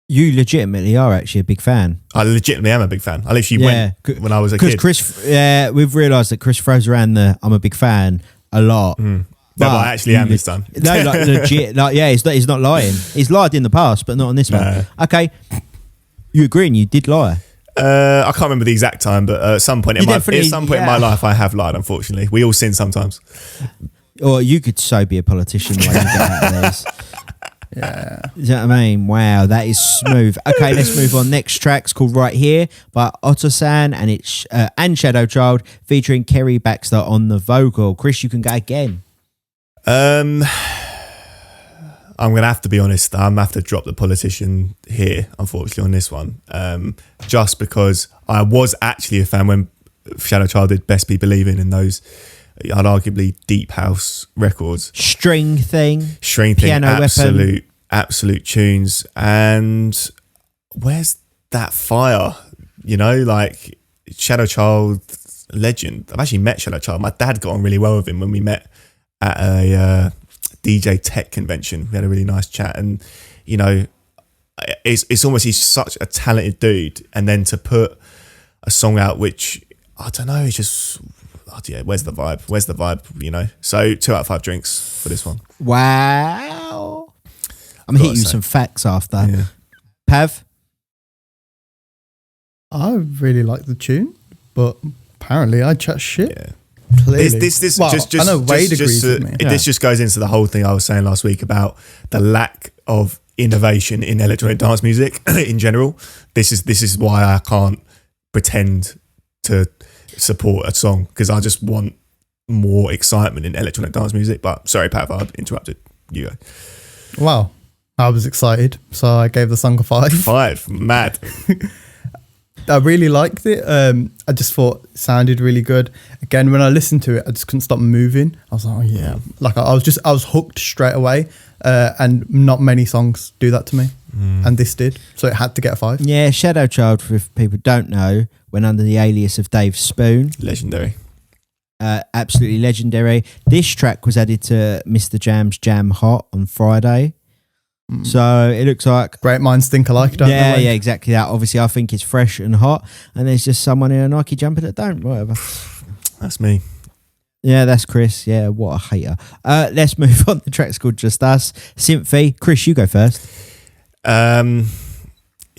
You legitimately are actually a big fan. I legitimately am a big fan. I literally went when I was a kid. Because Chris, we've realised that Chris throws around I'm a big fan a lot. No, but I actually am this time. No, like legit. Like, yeah, he's not lying. He's lied in the past, but not on this one. Okay. You agreeing you did lie? I can't remember the exact time, but at some point in my life, I have lied. Unfortunately, we all sin sometimes. Or you could so be a politician while you get out of this. Yeah. You know what I mean? Wow, that is smooth. Okay, let's move on. Next track's called Right Here by Otto-san and it's and Shadow Child featuring Kerry Baxter on the vocal. Chris, you can go again. I'm going to have to be honest. I'm going to have to drop the politician here, unfortunately, on this one. Just because I was actually a fan when Shadow Child did Best Be Believing in those, I'd arguably deep house records. String thing. Piano absolute tunes. And where's that fire? You know, like Shadow Child legend. I've actually met Shadow Child. My dad got on really well with him when we met at a DJ tech convention. We had a really nice chat, and you know, it's almost, he's such a talented dude, and then to put a song out which I don't know, it's just where's the vibe, you know? So 2 out of 5 drinks for this one. Wow. I'm hitting you some facts after. Yeah. Pav? I really like the tune, but apparently I chat shit. Yeah. Clearly. I know Wade agrees with me. This just goes into the whole thing I was saying last week about the lack of innovation in electronic dance music in general. This is why I can't pretend to support a song, because I just want more excitement in electronic dance music. But sorry, Pav, I interrupted. You go. Wow. I was excited, so I gave the song a 5. 5, mad. I really liked it. I just thought it sounded really good. Again, when I listened to it, I just couldn't stop moving. I was like, oh yeah. Like I was hooked straight away. And not many songs do that to me. And this did. So it had to get a 5. Yeah, Shadow Child, for if people don't know, went under the alias of Dave Spoon. Legendary. Absolutely legendary. This track was added to Mr. Jam's Jam Hot on Friday. So it looks like great minds think alike, don't they? Yeah, exactly that. Obviously, I think it's fresh and hot, and there's just someone in a Nike jumper that don't. Whatever. That's me. Yeah, that's Chris. Yeah, what a hater. Let's move on. The track's called Just Us. Sympathy. Chris, you go first. It'd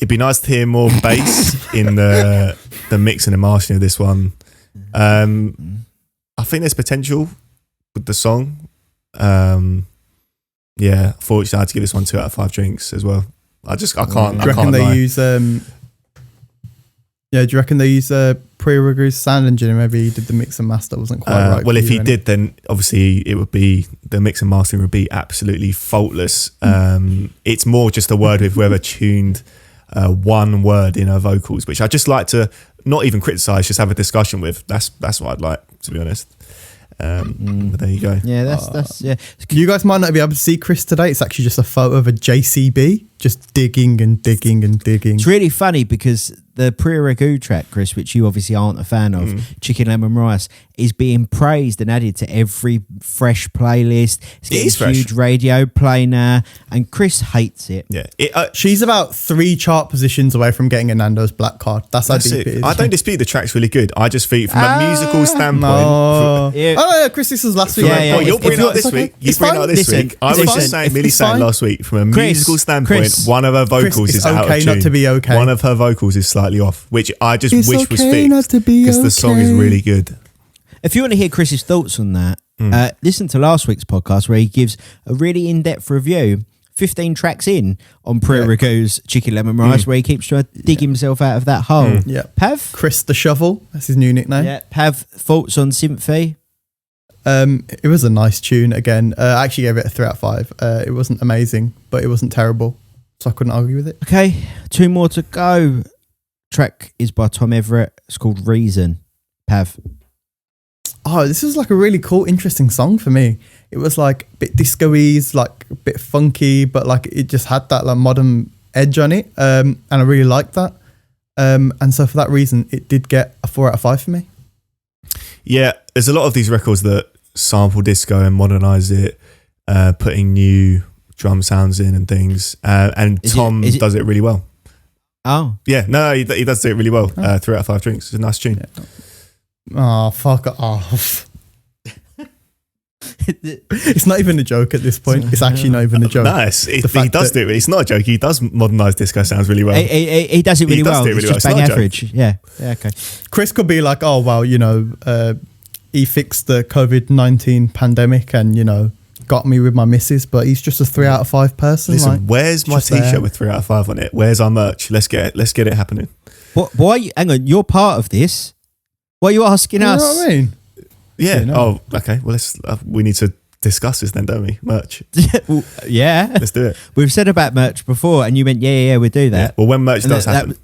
be nice to hear more bass in the mix and the mastering of this one. I think there's potential with the song. Yeah, fortunately, I had to give this one 2 out of 5 drinks as well. I can't. Do you reckon they use? Do you reckon they use pre-Ragu's sound engineer? Maybe he did the mix and master, wasn't quite right. Well, if he did, then obviously it would be, the mix and mastering would be absolutely faultless. It's more just a word with whoever tuned one word in her vocals, which I just like to not even criticize, just have a discussion with. That's what I'd like, to be honest. But there you go. Yeah, that's yeah. You guys might not be able to see Chris today. It's actually just a photo of a JCB just digging and digging and digging. It's really funny because the Pre-Ragu track, Chris, which you obviously aren't a fan of, Chicken Lemon Rice, is being praised and added to every fresh playlist. It's getting a huge radio play now, and Chris hates it. Yeah, she's about 3 chart positions away from getting a Nando's black card. That's how deep it is. I don't dispute the track's really good. I just think from a musical standpoint. Yeah, Chris, this was last week. You're bringing it up this week. You bring it up this week. I was just saying last week, from a musical standpoint, one of her vocals is out of tune. Not to be okay. One of her vocals is slightly off, which I just wish was fixed, because the song is really good. If you want to hear Chris's thoughts on that, listen to last week's podcast where he gives a really in-depth review, 15 tracks in, on Pre-Ragu's Chicken Lemon Rice, where he keeps trying to dig himself out of that hole. Yeah. Pav? Chris the Shovel, that's his new nickname. Yeah. Pav, thoughts on Sympathy? It was a nice tune again. I actually gave it a 3 out of 5. It wasn't amazing, but it wasn't terrible, so I couldn't argue with it. Okay, 2 more to go. Track is by Tom Everett. It's called Reason. Pav? Oh, this was like a really cool, interesting song for me. It was like a bit disco-y, like a bit funky, but like it just had that like modern edge on it, and I really liked that. And so for that reason, it did get a 4 out of 5 for me. Yeah, there's a lot of these records that sample disco and modernize it, putting new drum sounds in and things. And Tom does it really well. Oh. Yeah, no, he does do it really well. 3 out of 5 drinks. It's a nice tune. Yeah. Oh, fuck off. It's not even a joke at this point. It's actually not even a joke. No, he does do it. It's not a joke. He does modernise disco sounds really well. He does it really well. It's just bang average. Yeah. Okay. Chris could be like, oh, well, he fixed the COVID-19 pandemic and, got me with my missus, but he's just a 3 out of 5 person. Listen, where's my t-shirt with 3 out of 5 on it? Where's our merch? Let's get it happening. Why? Hang on, you're part of this. Why are you asking us? You know what I mean? Yeah. Oh, okay. Well, we need to discuss this then, don't we? Merch. Well, yeah. Let's do it. We've said about merch before, and you went, yeah, we'll do that. Yeah. Well, when merch does happen,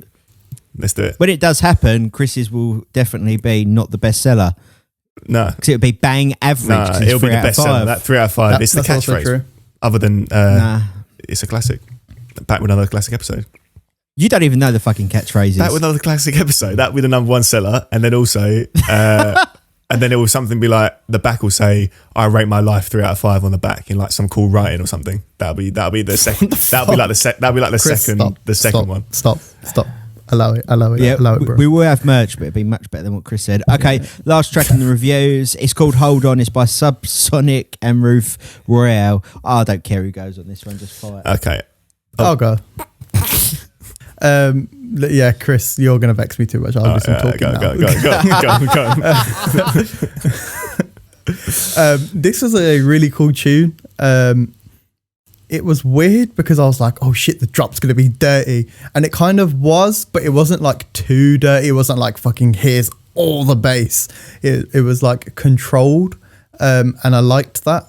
let's do it. When it does happen, Chris's will definitely be not the best seller. No. Because it'll be bang average. No, it'll be the best seller. That 3 out of 5. It's the catchphrase. Other than, it's a classic. Back with another classic episode. You don't even know the fucking catchphrases. Back with another classic episode. That will be the number 1 seller. And then also, and then it will something be like, the back will say, I rate my life 3 out of 5 on the back in like some cool writing or something. That'll be the second. That'll be like the Chris, second one. Stop. Allow it. Yeah, allow it, bro. We will have merch, but it'd be much better than what Chris said. Okay, last track in the reviews. It's called Hold On. It's by Subsonic and Ruth Royale. Oh, I don't care who goes on this one. Just fight. Okay. I'll go. Yeah, Chris, you're going to vex me too much. I'll do some talking now. Go. This was a really cool tune. It was weird because I was like, oh shit, the drop's going to be dirty. And it kind of was, but it wasn't like too dirty. It wasn't like fucking here's all the bass. It was like controlled. And I liked that.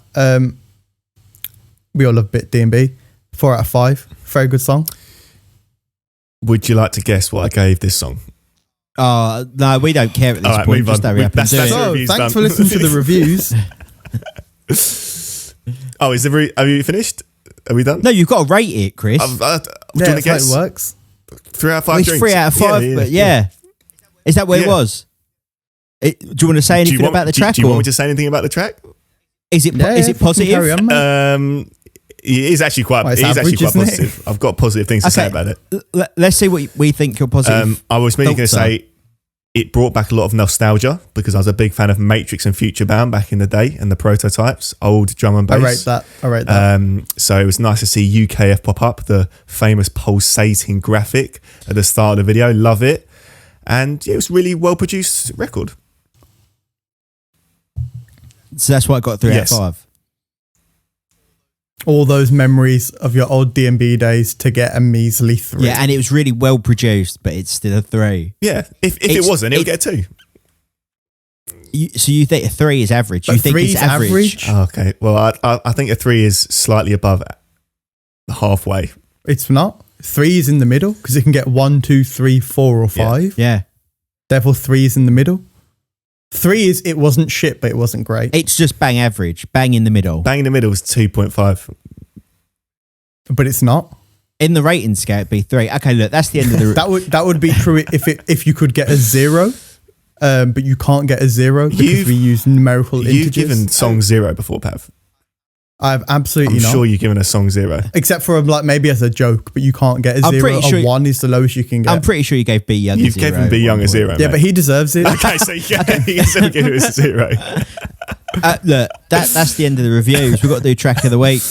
We all love Bit D&B. 4 out of 5. Very good song. Would you like to guess what I gave this song? No, we don't care at this point. Just hurry up and do it. So, thanks for listening to the reviews. Oh, have you finished? Are we done? No, you've got to rate it, Chris. Do you want to guess? How it works. 3 out of 5 Well, it's drinks. 3 out of 5, but yeah. Is that what it was? Do you want to say anything about the track? Do you want me to say anything about the track? Is it positive? Carry on, mate. It is actually quite positive. I've got positive things to say about it. Let's see what we think your positive. I was merely going to say it brought back a lot of nostalgia because I was a big fan of Matrix and Future Bound back in the day and the Prototypes, old drum and bass. I rate that. So it was nice to see UKF pop up, the famous pulsating graphic at the start of the video. Love it. And it was a really well produced record. So that's why I got 3 out of 5. All those memories of your old D&B days to get a measly 3. Yeah, and it was really well produced, but it's still a 3. Yeah, if it wasn't, it would get a 2. So you think a 3 is average? But you think it's average? Oh, okay, well, I think a 3 is slightly above halfway. It's not. 3 is in the middle because it can get 1, 2, 3, 4 or 5. Yeah. Therefore, 3 is in the middle. 3 is it wasn't shit, but it wasn't great. It's just bang average, bang in the middle. Bang in the middle is 2.5. But it's not. In the rating scale, it'd be 3. Okay, look, that's the end of the... that would be true if you could get a 0, but you can't get a 0 because we use numerical integers. You've given song 0 before, Pav. I've absolutely not. I'm sure you've given a song 0. Except for like maybe as a joke, but you can't get a 0. A 1 is the lowest you can get. I'm pretty sure you gave B Young You've a 0. given B Young a 0, Yeah, but he deserves it. Okay, so you can still give it a 0. Look, that's the end of the reviews. We've got to do track of the week.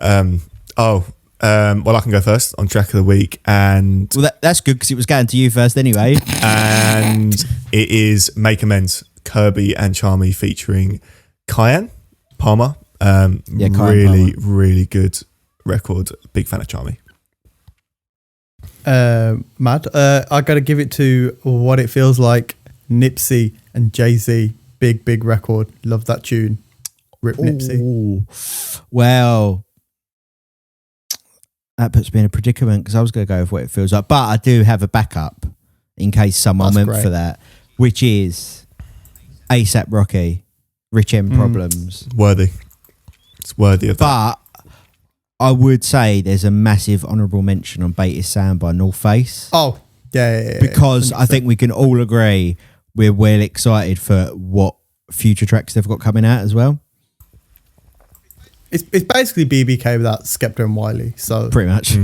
Well, I can go first on track of the week, and that's good because it was going to you first anyway. And it is Make Amends, Kirby and Charmy featuring Kyan Palmer. Really good record. Big fan of Charmy. Mad. I got to give it to What It Feels Like, Nipsey and Jay-Z. Big record. Love that tune. Rip Nipsey. Well, that puts me in a predicament because I was going to go with What It Feels Like, but I do have a backup in case someone went for that, which is ASAP Rocky, Rich M Problems. Worthy. It's worthy of that. But I would say there's a massive honourable mention on Baited Sound by North Face. Oh, yeah. Because 100%. I think we can all agree we're well excited for what future tracks they've got coming out as well. It's basically BBK without Skepta and Wiley. So Pretty much.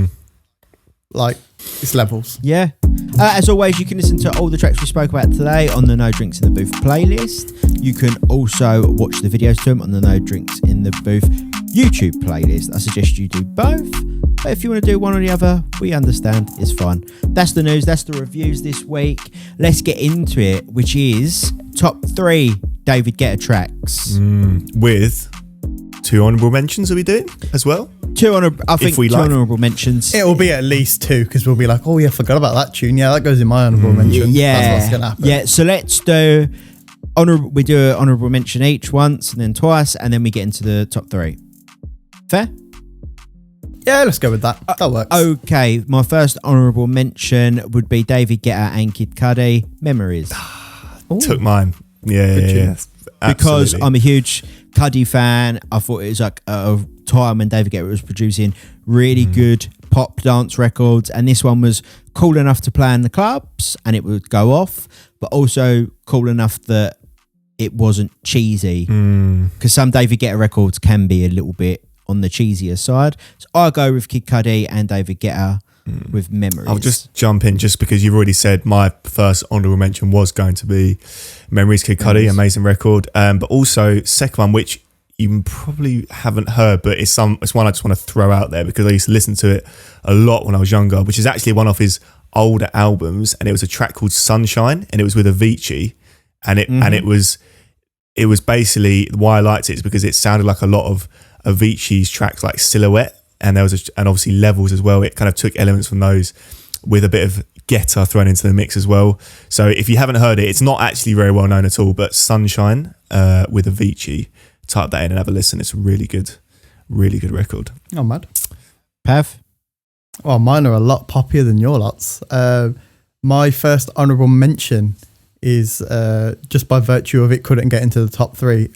like it's levels. Yeah. As always, you can listen to all the tracks we spoke about today on the No Drinks in the Booth playlist. You can also watch the videos to them on the No Drinks in the Booth YouTube playlist. I suggest you do both. But if you want to do one or the other, we understand. It's fine. That's the news. That's the reviews this week. Let's get into it, which is top 3 David Guetta tracks. With 2 honourable mentions, are we doing as well? I think two honourable mentions. It will be at least 2 because we'll be like, oh yeah, I forgot about that tune. Yeah, that goes in my honourable mention. Yeah, that's what's gonna happen. Yeah. So let's do we do an honourable mention each once and then twice, and then we get into the top 3. Fair? Yeah, let's go with that. That works. Okay, my first honourable mention would be David Guetta and Kid Cudi, Memories. Took mine. Yeah. Because Absolutely. I'm a huge Cudi fan. I thought it was like a time when David Guetta was producing really good pop dance records, and this one was cool enough to play in the clubs and it would go off, but also cool enough that it wasn't cheesy. Because some David Guetta records can be a little bit on the cheesier side. So I'll go with Kid Cudi and David Guetta with Memories. I'll just jump in just because you've already said my first honourable mention was going to be Memories, Kid Cudi, amazing record. But also second one, which you probably haven't heard, but it's one I just want to throw out there because I used to listen to it a lot when I was younger, which is actually one of his older albums, and it was a track called Sunshine, and it was with Avicii, and it was basically why I liked it is because it sounded like a lot of Avicii's tracks, like Silhouette, and there was and obviously Levels as well. It kind of took elements from those with a bit of Guetta thrown into the mix as well. So if you haven't heard it, it's not actually very well known at all, but Sunshine with Avicii, type that in and have a listen. It's a really good record. Oh, mad. Pav? Well, mine are a lot poppier than your lots. My first honourable mention is just by virtue of it couldn't get into the top 3.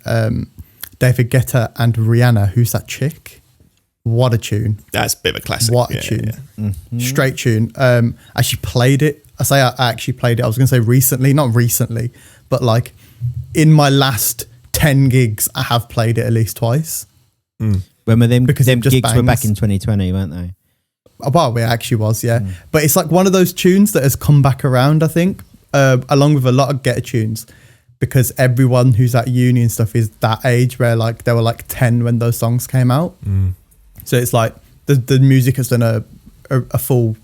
David Guetta and Rihanna, Who's That Chick? What a tune. That's a bit of a classic. What a tune. Straight tune. I actually played it. I actually played it. I was going to say recently, not recently, but like in my last 10 gigs, I have played it at least twice. When were them Because them it just gigs were back bangs. in 2020, weren't they? Well, it actually was, yeah. But it's like one of those tunes that has come back around, I think, along with a lot of Guetta tunes, because everyone who's at uni and stuff is that age where like they were like 10 when those songs came out. So it's like the music has done a full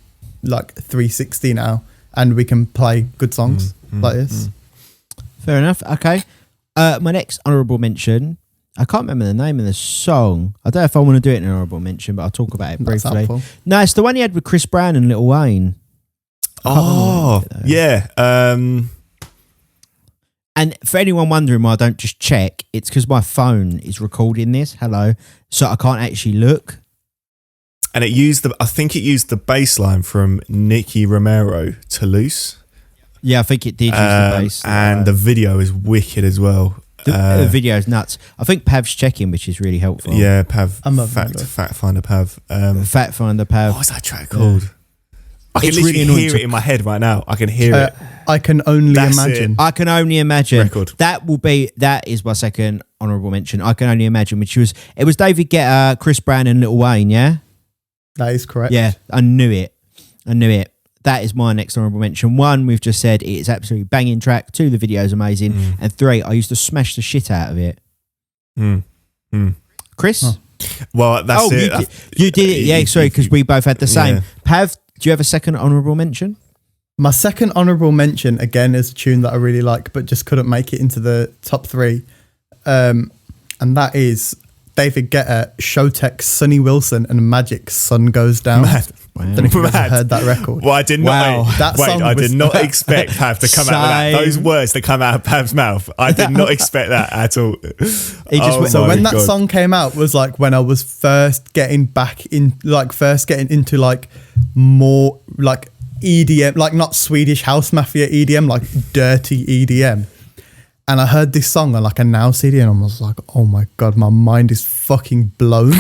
like 360 now, and we can play good songs like this. Fair enough. Okay. My next honourable mention, I can't remember the name of the song. I don't know if I want to do it in an honourable mention, but I'll talk about it That's briefly. helpful. No, it's the one he had with Chris Brown and Lil Wayne. Oh, yeah. And for anyone wondering why I don't just check, it's because my phone is recording this. Hello. So I can't actually look. And I think it used the bass line from Nicky Romero, Toulouse. Yeah, I think it did use the bass. And the video is wicked as well. The video is nuts. I think Pav's checking, which is really helpful. Yeah, Pav. I'm a Fact Finder Pav. Fact Finder Pav. What was that track called? I can It's literally really annoying hear to- it in my head right now. I can hear it. I can only That's imagine. it. I can only imagine. Record. That is my second honourable mention. I can only imagine, it was David Guetta, Chris Brown and Lil Wayne, yeah? That is correct. Yeah, I knew it. That is my next honourable mention. 1, we've just said it's absolutely banging track. 2, the video is amazing. And 3, I used to smash the shit out of it. Chris? Oh. Well, that's it. You did it, yeah, sorry, because we both had the same. Yeah. Pav, do you have a second honourable mention? My second honourable mention, again, is a tune that I really like, but just couldn't make it into the top 3. And that is David Guetta, Showtek, Sonny Wilson, and Magic, Sun Goes Down. Mad. I don't know if you've ever Mad. heard that record. Well, I did not. Wow. That Wait, song I was- did not expect Pav to come out with that. Same. Those words that come out of Pav's mouth. I did not expect that at all. He just went- So my when that God. song came out was like when I was first getting into like more like EDM, like not Swedish House Mafia EDM, like dirty EDM. And I heard this song on like a Now CD and I was like, oh my God, my mind is fucking blown.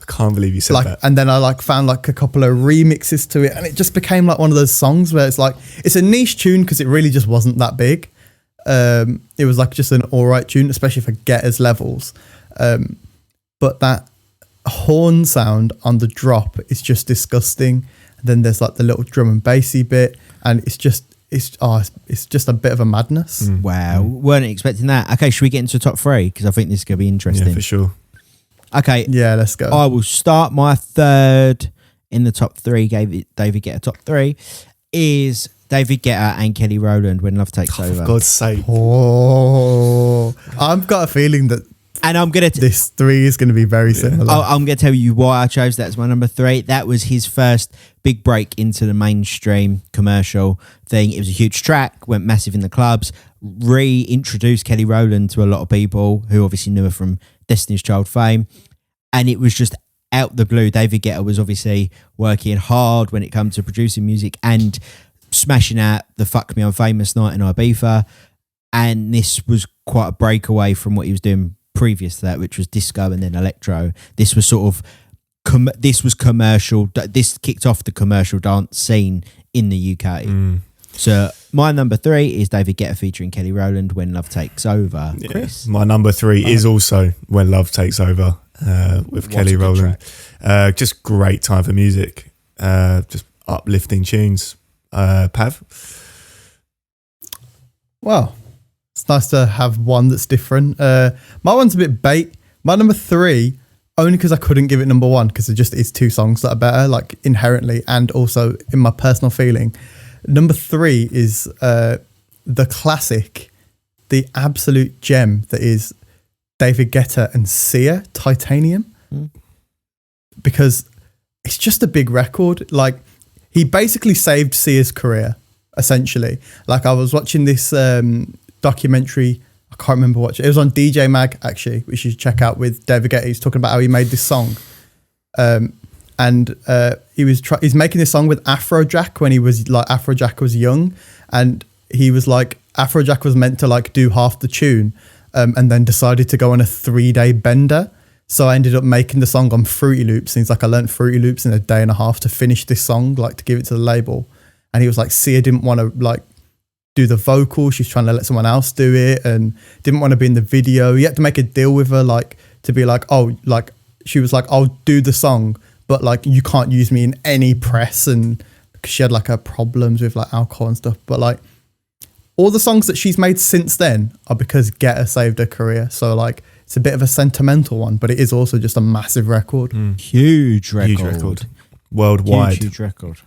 can't believe you said like, that. and then I like found like a couple of remixes to it, and it just became like one of those songs where it's like it's a niche tune because it really just wasn't that big. It was like just an alright tune, especially for Guetta's levels. But that horn sound on the drop is just disgusting. And then there's like the little drum and bassy bit, and it's just a bit of a madness. Wow, weren't expecting that. Okay, should we get into the top three? Because I think this is going to be interesting. Yeah, for sure. Okay, Yeah, let's go. I will start my third in the top three. David Guetta top three is David Guetta and Kelly Rowland, When Love Takes Over. For God's sake. Oh, I've got a feeling that And I'm going to... this three is going to be very similar. I'm going to tell you why I chose that as my number three. That was his first big break into the mainstream commercial thing. It was a huge track, went massive in the clubs, reintroduced Kelly Rowland to a lot of people who obviously knew her from Destiny's Child fame. And it was just out the blue. David Guetta was obviously working hard when it comes to producing music and smashing out the Fuck Me I'm Famous night in Ibiza. And this was quite a breakaway from what he was doing previous to that, which was disco and then electro. This was sort of this was commercial. This kicked off the commercial dance scene in the UK. So my number three is David Guetta featuring Kelly Rowland, When Love Takes Over. Yeah. Chris? My number three is also When Love Takes Over with Kelly Rowland. Just great time for music. Just uplifting tunes. Pav? Well, it's nice to have one that's different. My one's a bit bait. My number three, only because I couldn't give it number one, because it just is two songs that are better, like inherently, and also in my personal feeling. Number three is the classic, the absolute gem that is David Guetta and Sia, Titanium. Because it's just a big record. Like, he basically saved Sia's career, essentially. Like, I was watching this documentary, I can't remember what, it was on DJ Mag, actually, which you should check out, with David Guetta. He's talking about how he made this song. And he's making this song with Afrojack when he was like, Afrojack was young, and he was like, Afrojack was meant to like do half the tune, and then decided to go on a 3-day bender. So I ended up making the song on Fruity Loops. And he's like, I learned Fruity Loops in a day and a half to finish this song, like to give it to the label. And he was like, Sia didn't want to like do the vocal. She's trying to let someone else do it and didn't want to be in the video. He had to make a deal with her, like to be like, oh, like she was like, I'll do the song, but like you can't use me in any press. And because she had like her problems with like alcohol and stuff. But like all the songs that she's made since then are because Guetta saved her career. So like it's a bit of a sentimental one, but it is also just a massive record. Huge record. Worldwide. Huge record.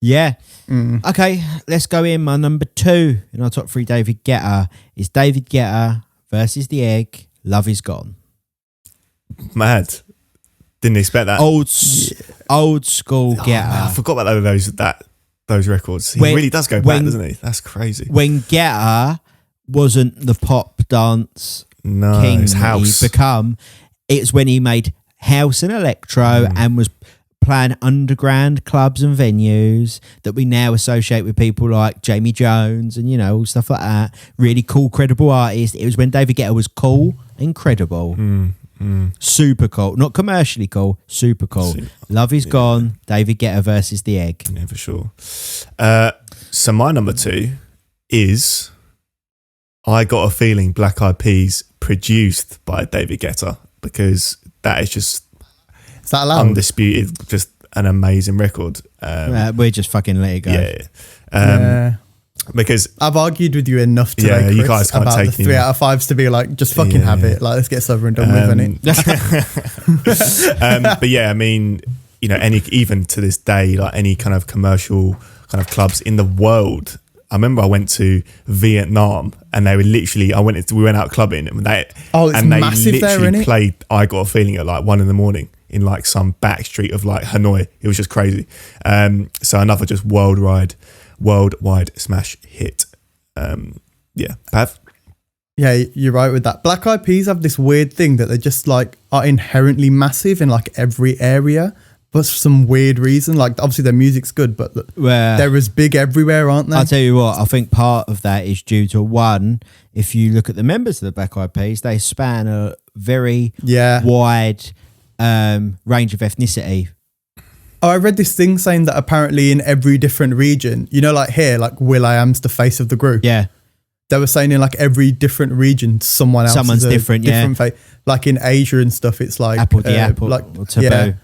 Yeah. Okay, let's go in. My number two in our top three, David Guetta, is David Guetta versus The Egg, Love Is Gone. Mad. Didn't expect that. Old school Guetta. Man, I forgot about those records. He really does go back, doesn't he? That's crazy. When Guetta wasn't the pop dance king it's house. he'd become, it's when he made house and electro and was playing underground clubs and venues that we now associate with people like Jamie Jones and, you know, stuff like that. Really cool, credible artist. It was when David Guetta was cool and credible. Super cool. Not commercially cool, super cool. Love Is Gone, David Guetta versus The Egg. Yeah, for sure. So my number two is I Got a Feeling, Black Eyed Peas, produced by David Guetta, because that is just Is that allowed? undisputed, just an amazing record. We're just fucking let it go. Yeah. Because I've argued with you enough today, Chris, you guys can't about take the 3 out of 5s to be like, just fucking have it. Like, let's get this over and done with, innit? but yeah, I mean, you know, even to this day, like any kind of commercial kind of clubs in the world. I remember I went to Vietnam and they were literally, we went out clubbing and they massive there, literally innit? played I Got a Feeling at like 1 a.m. in like some back street of like Hanoi. It was just crazy. So another just worldwide smash hit. Pav? Yeah, you're right with that. Black Eyed Peas have this weird thing that they just like are inherently massive in like every area, but for some weird reason. Like obviously their music's good, but they're as big everywhere, aren't they? I'll tell you what, I think part of that is due to one, if you look at the members of the Black Eyed Peas, they span a very wide range of ethnicity. Oh, I read this thing saying that apparently in every different region, you know, like here, like Will.i.am's the face of the group. Yeah. They were saying in like every different region, someone's different, face. Like in Asia and stuff, it's like Apple the Apple, like or Taboo.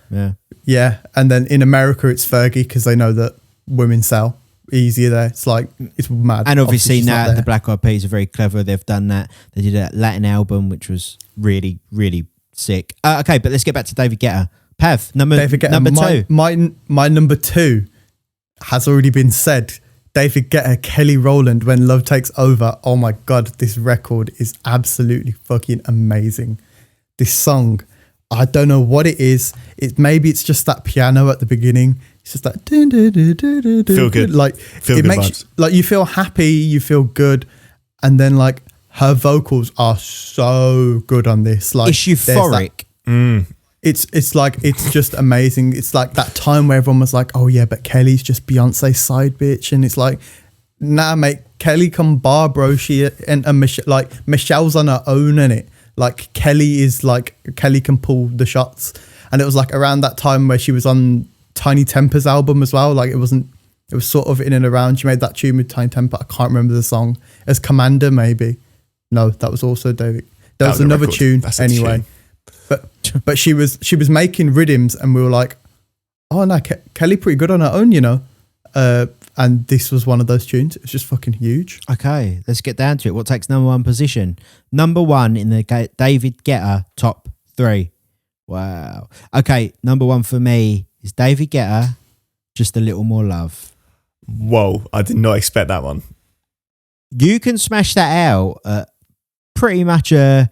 Yeah. And then in America, it's Fergie because they know that women sell easier there. It's like, it's mad. And obviously she's not now there. the Black Eyed Peas are very clever. They've done that. They did a Latin album, which was really, really sick. Okay, but let's get back to David Guetta. Pav, number two. My number two has already been said. David Guetta, Kelly Rowland, When Love Takes Over. Oh my God, this record is absolutely fucking amazing. This song, I don't know what it is. Maybe it's just that piano at the beginning. It's just that feel good. Like feel it good makes vibes. like you feel happy, you feel good, and then like her vocals are so good on this. Like It's euphoric. It's like, it's just amazing. It's like that time where everyone was like, oh yeah, but Kelly's just Beyonce's side bitch. And it's like, nah, mate, Kelly come bar, bro. And Michelle's on her own in it. Like Kelly can pull the shots. And it was like around that time where she was on Tiny Temper's album as well. Like it was sort of in and around. She made that tune with Tiny Temper. I can't remember the song. As Commander, maybe. No, that was also David. There was another tune anyway. Tune. But she was making rhythms, and we were like, oh no, Kelly pretty good on her own, you know. And this was one of those tunes. It's just fucking huge. Okay, let's get down to it. What takes number one position? Number one in the David Guetta top three. Wow. Okay, number one for me is David Guetta, Just a Little More Love. Whoa, I did not expect that one. You can smash that out at pretty much a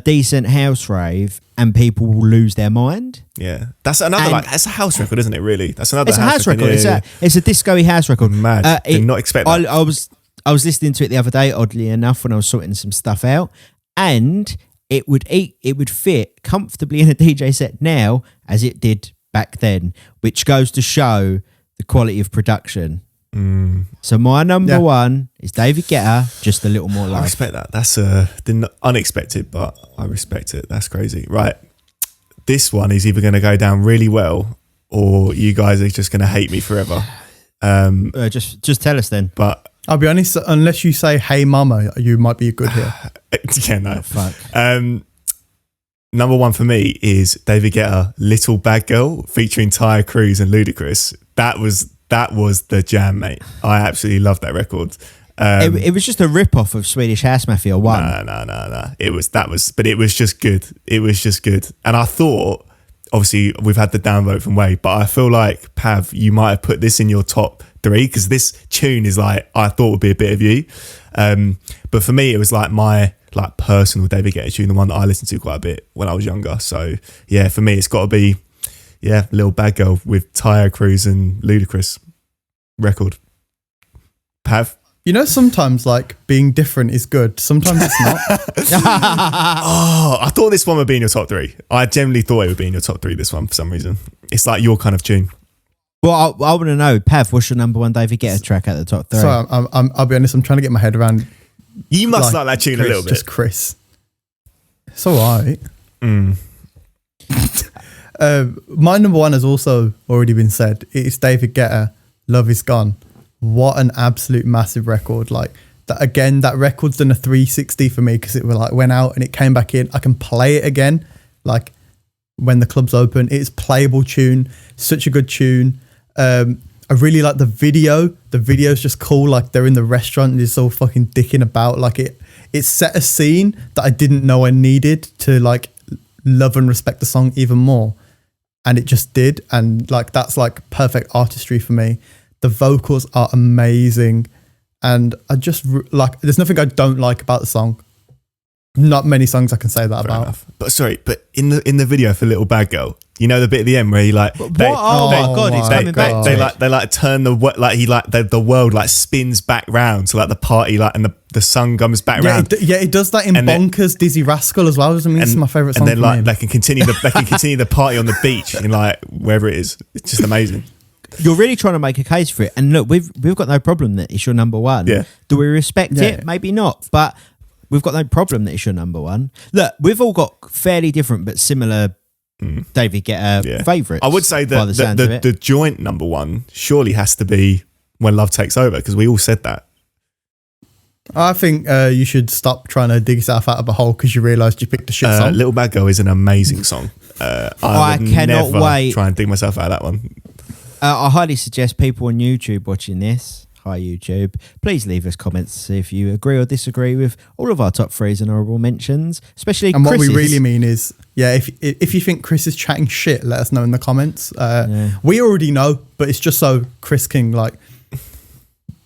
decent house rave and people will lose their mind. Yeah. That's another, that's a house record, isn't it, really? That's another It's a house record. Yeah. It's a disco-y house record. Mad. Did not expect that. I was listening to it the other day, oddly enough, when I was sorting some stuff out, and it would fit comfortably in a DJ set now as it did back then, which goes to show the quality of production. So my number one is David Guetta, Just a Little More Love. I respect that. That's unexpected, but I respect it. That's crazy. Right. This one is either going to go down really well or you guys are just going to hate me forever. Just tell us then. But I'll be honest, unless you say, hey mama, you might be good here. yeah, no. Oh, fuck. Number one for me is David Guetta, Little Bad Girl, featuring Tyre Cruz and Ludacris. That was the jam, mate. I absolutely love that record. It was just a rip-off of Swedish House Mafia 1. No. It was just good. It was just good. And I thought, obviously, we've had the downvote from Way, but I feel like, Pav, you might have put this in your top three because this tune is like, I thought would be a bit of you. But for me, it was like my personal David Guetta tune, the one that I listened to quite a bit when I was younger. So yeah, for me, it's got to be, Little Bad Girl with Tyre Cruz and Ludacris record. Pav? You know, sometimes like being different is good. Sometimes it's not. Oh, I thought this one would be in your top three. I generally thought it would be in your top three, this one, for some reason. It's like your kind of tune. Well, I want to know, Pav, what's your number one David Guetta track at the top three? So I'll be honest, I'm trying to get my head around. You must like that tune Chris, a little bit. Just Chris. It's all right. My number one has also already been said. It's David Guetta, Love Is Gone. What an absolute massive record. Like that again, that record's done a 360 for me because it went out and it came back in. I can play it again. Like when the club's open, it's playable tune, such a good tune. I really like the video. The video's just cool. Like they're in the restaurant and it's all fucking dicking about. Like it set a scene that I didn't know I needed to like love and respect the song even more. And it just did. And like, that's like perfect artistry for me. The vocals are amazing. And I just like, there's nothing I don't like about the song. Not many songs I can say that about. Enough. But sorry, in the video for Little Bad Girl, you know the bit at the end where he like oh my god, he's coming back. They turn the world like spins back round to like the party like and the sun comes back round. It does that in Bonkers, Dizzy Rascal as well. I mean, this is my favourite song. And then like they can continue the party on the beach in like wherever it is. It's just amazing. You're really trying to make a case for it, and look, we've got no problem that it's your number one. Yeah. Do we respect it? Maybe not, but we've got no problem that it's your number one. Look, we've all got fairly different but similar David Guetta favourites. I would say that the joint number one surely has to be When Love Takes Over, because we all said that. I think you should stop trying to dig yourself out of a hole because you realised you picked a shit song. Little Bad Girl is an amazing song. I cannot wait. Try and dig myself out of that one. I highly suggest people on YouTube watching this. Hi YouTube. Please leave us comments if you agree or disagree with all of our top threes and honourable mentions, especially and Chris's. What we really mean is, if you think Chris is chatting shit, let us know in the comments. We already know, but it's just so Chris can like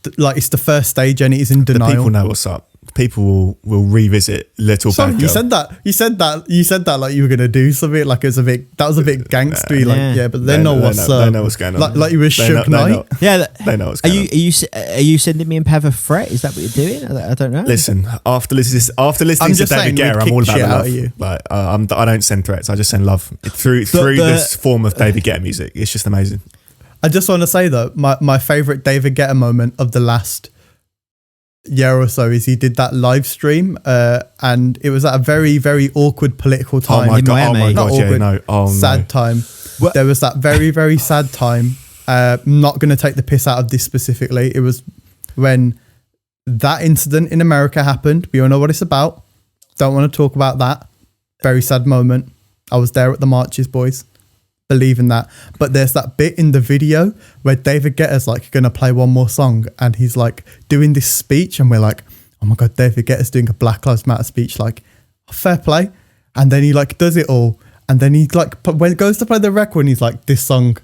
it's the first stage and he's in denial. The people know what's up. People will revisit Little Bad Girl. You said that like you were gonna do something, like it was a bit gangstery, but they know what's up. They know what's going on. Like you were Suge Knight. They know what's going on. Are you sending me and Pav a threat? Is that what you're doing? I don't know. Listen, after listening to David Guetta, I'm all about the love. Like, I don't send threats. I just send love through this form of David Guetta music. It's just amazing. I just want to say though, my favorite David Guetta moment of the last year or so is he did that live stream and it was at a very, very awkward political time in Miami. Sad time. What? There was that very, very sad time. Not going to take the piss out of this specifically. It was when that incident in America happened. We all know what it's about. Don't want to talk about that. Very sad moment. I was there at the marches, boys. Believe in that. But there's that bit in the video where David Guetta's like going to play one more song and he's like doing this speech and we're like, oh my God, David Guetta's doing a Black Lives Matter speech, like fair play. And then he like does it all. And then he like, when it goes to play the record and he's like, this song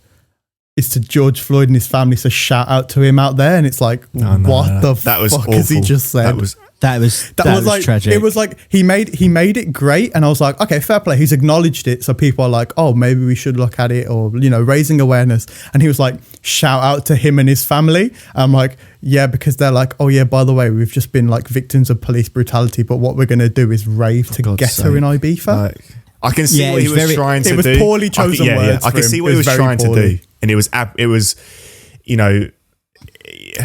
is to George Floyd and his family, so shout out to him out there. And it's like, what the fuck has he just said? That was like tragic. It was like he made it great, and I was like, okay, fair play. He's acknowledged it, so people are like, oh, maybe we should look at it, or raising awareness. And he was like, shout out to him and his family. I'm like, yeah, because they're like, oh yeah, by the way, we've just been like victims of police brutality, but what we're gonna do is rave to GUETTA in Ibiza. I can see what he was trying to do. It was poorly chosen words. I can see what he was trying to do, and it was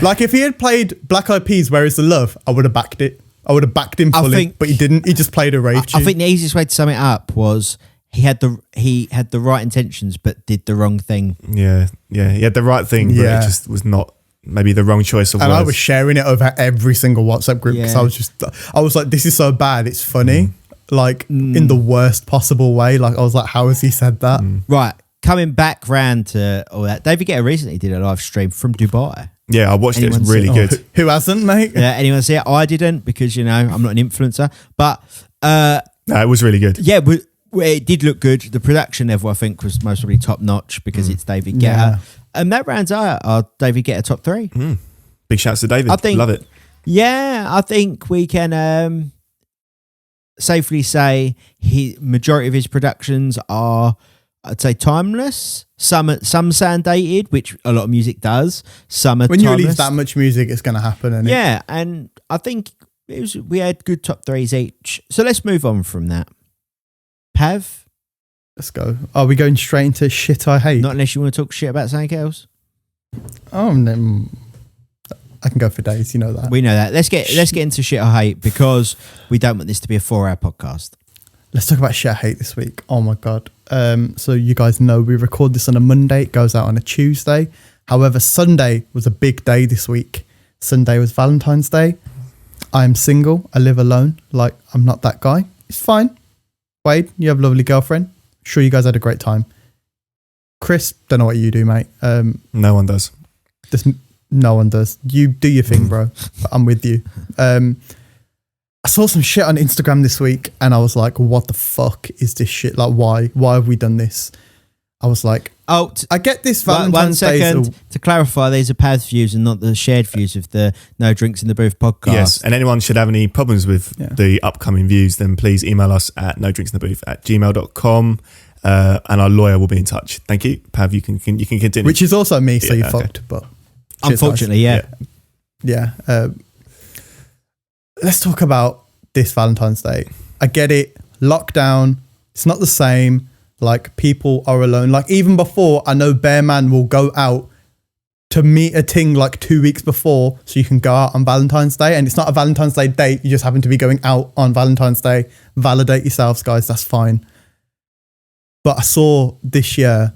like if he had played Black Eyed Peas, Where Is the Love, I would have backed it. I would have backed him fully, but he didn't. He just played a rave tune. I think the easiest way to sum it up was he had the right intentions, but did the wrong thing. Yeah, he had the right thing, but it just was not maybe the wrong choice of words. And I was sharing it over every single WhatsApp group because I was like, this is so bad, it's funny, in the worst possible way. Like I was like, how has he said that? Right, coming back round to all that, David Guetta recently did a live stream from Dubai. Yeah, I watched it. It was really good. Who hasn't, mate? Yeah, anyone see it? I didn't because, I'm not an influencer. But no, it was really good. Yeah, it did look good. The production level, I think, was most probably top notch because it's David Guetta. Yeah. And that rounds out our David Guetta top three. Big shouts to David. Love it. Yeah, I think we can safely say majority of his productions are, I'd say, timeless. Some sound dated, which a lot of music does. Some are when timeless. You release that much music, it's going to happen. Isn't it? And I think we had good top threes each. So let's move on from that. Pav? Let's go. Are we going straight into shit I hate? Not unless you want to talk shit about something else. Oh, no. I can go for days, you know that. We know that. Let's get into shit I hate because we don't want this to be a 4-hour podcast. Let's talk about shit I hate this week. Oh my God. So you guys know we record this on a Monday. It goes out on a Tuesday. However, Sunday was a big day this week. Sunday was Valentine's Day. I am single. I live alone. Like, I'm not that guy. It's fine. Wade, you have a lovely girlfriend. Sure, you guys had a great time. Chris, don't know what you do, mate. No one does. No one does. You do your thing, bro. I'm with you. I saw some shit on Instagram this week and I was like, what the fuck is this shit? Like, why? Why have we done this? I was like, I get this Valentine's Day. 1 second. To clarify, these are Pav's views and not the shared views of the No Drinks in the Booth podcast. Yes, and anyone should have any problems with the upcoming views, then please email us at nodrinksinthebooth@gmail.com and our lawyer will be in touch. Thank you. Pav, you can continue. Which is also me, so you're fucked. But unfortunately, yeah. Let's talk about this Valentine's Day. I get it. Lockdown. It's not the same. Like, people are alone. Like, even before, I know Bear Man will go out to meet a ting like 2 weeks before so you can go out on Valentine's Day. And it's not a Valentine's Day date. You just happen to be going out on Valentine's Day. Validate yourselves, guys. That's fine. But I saw this year,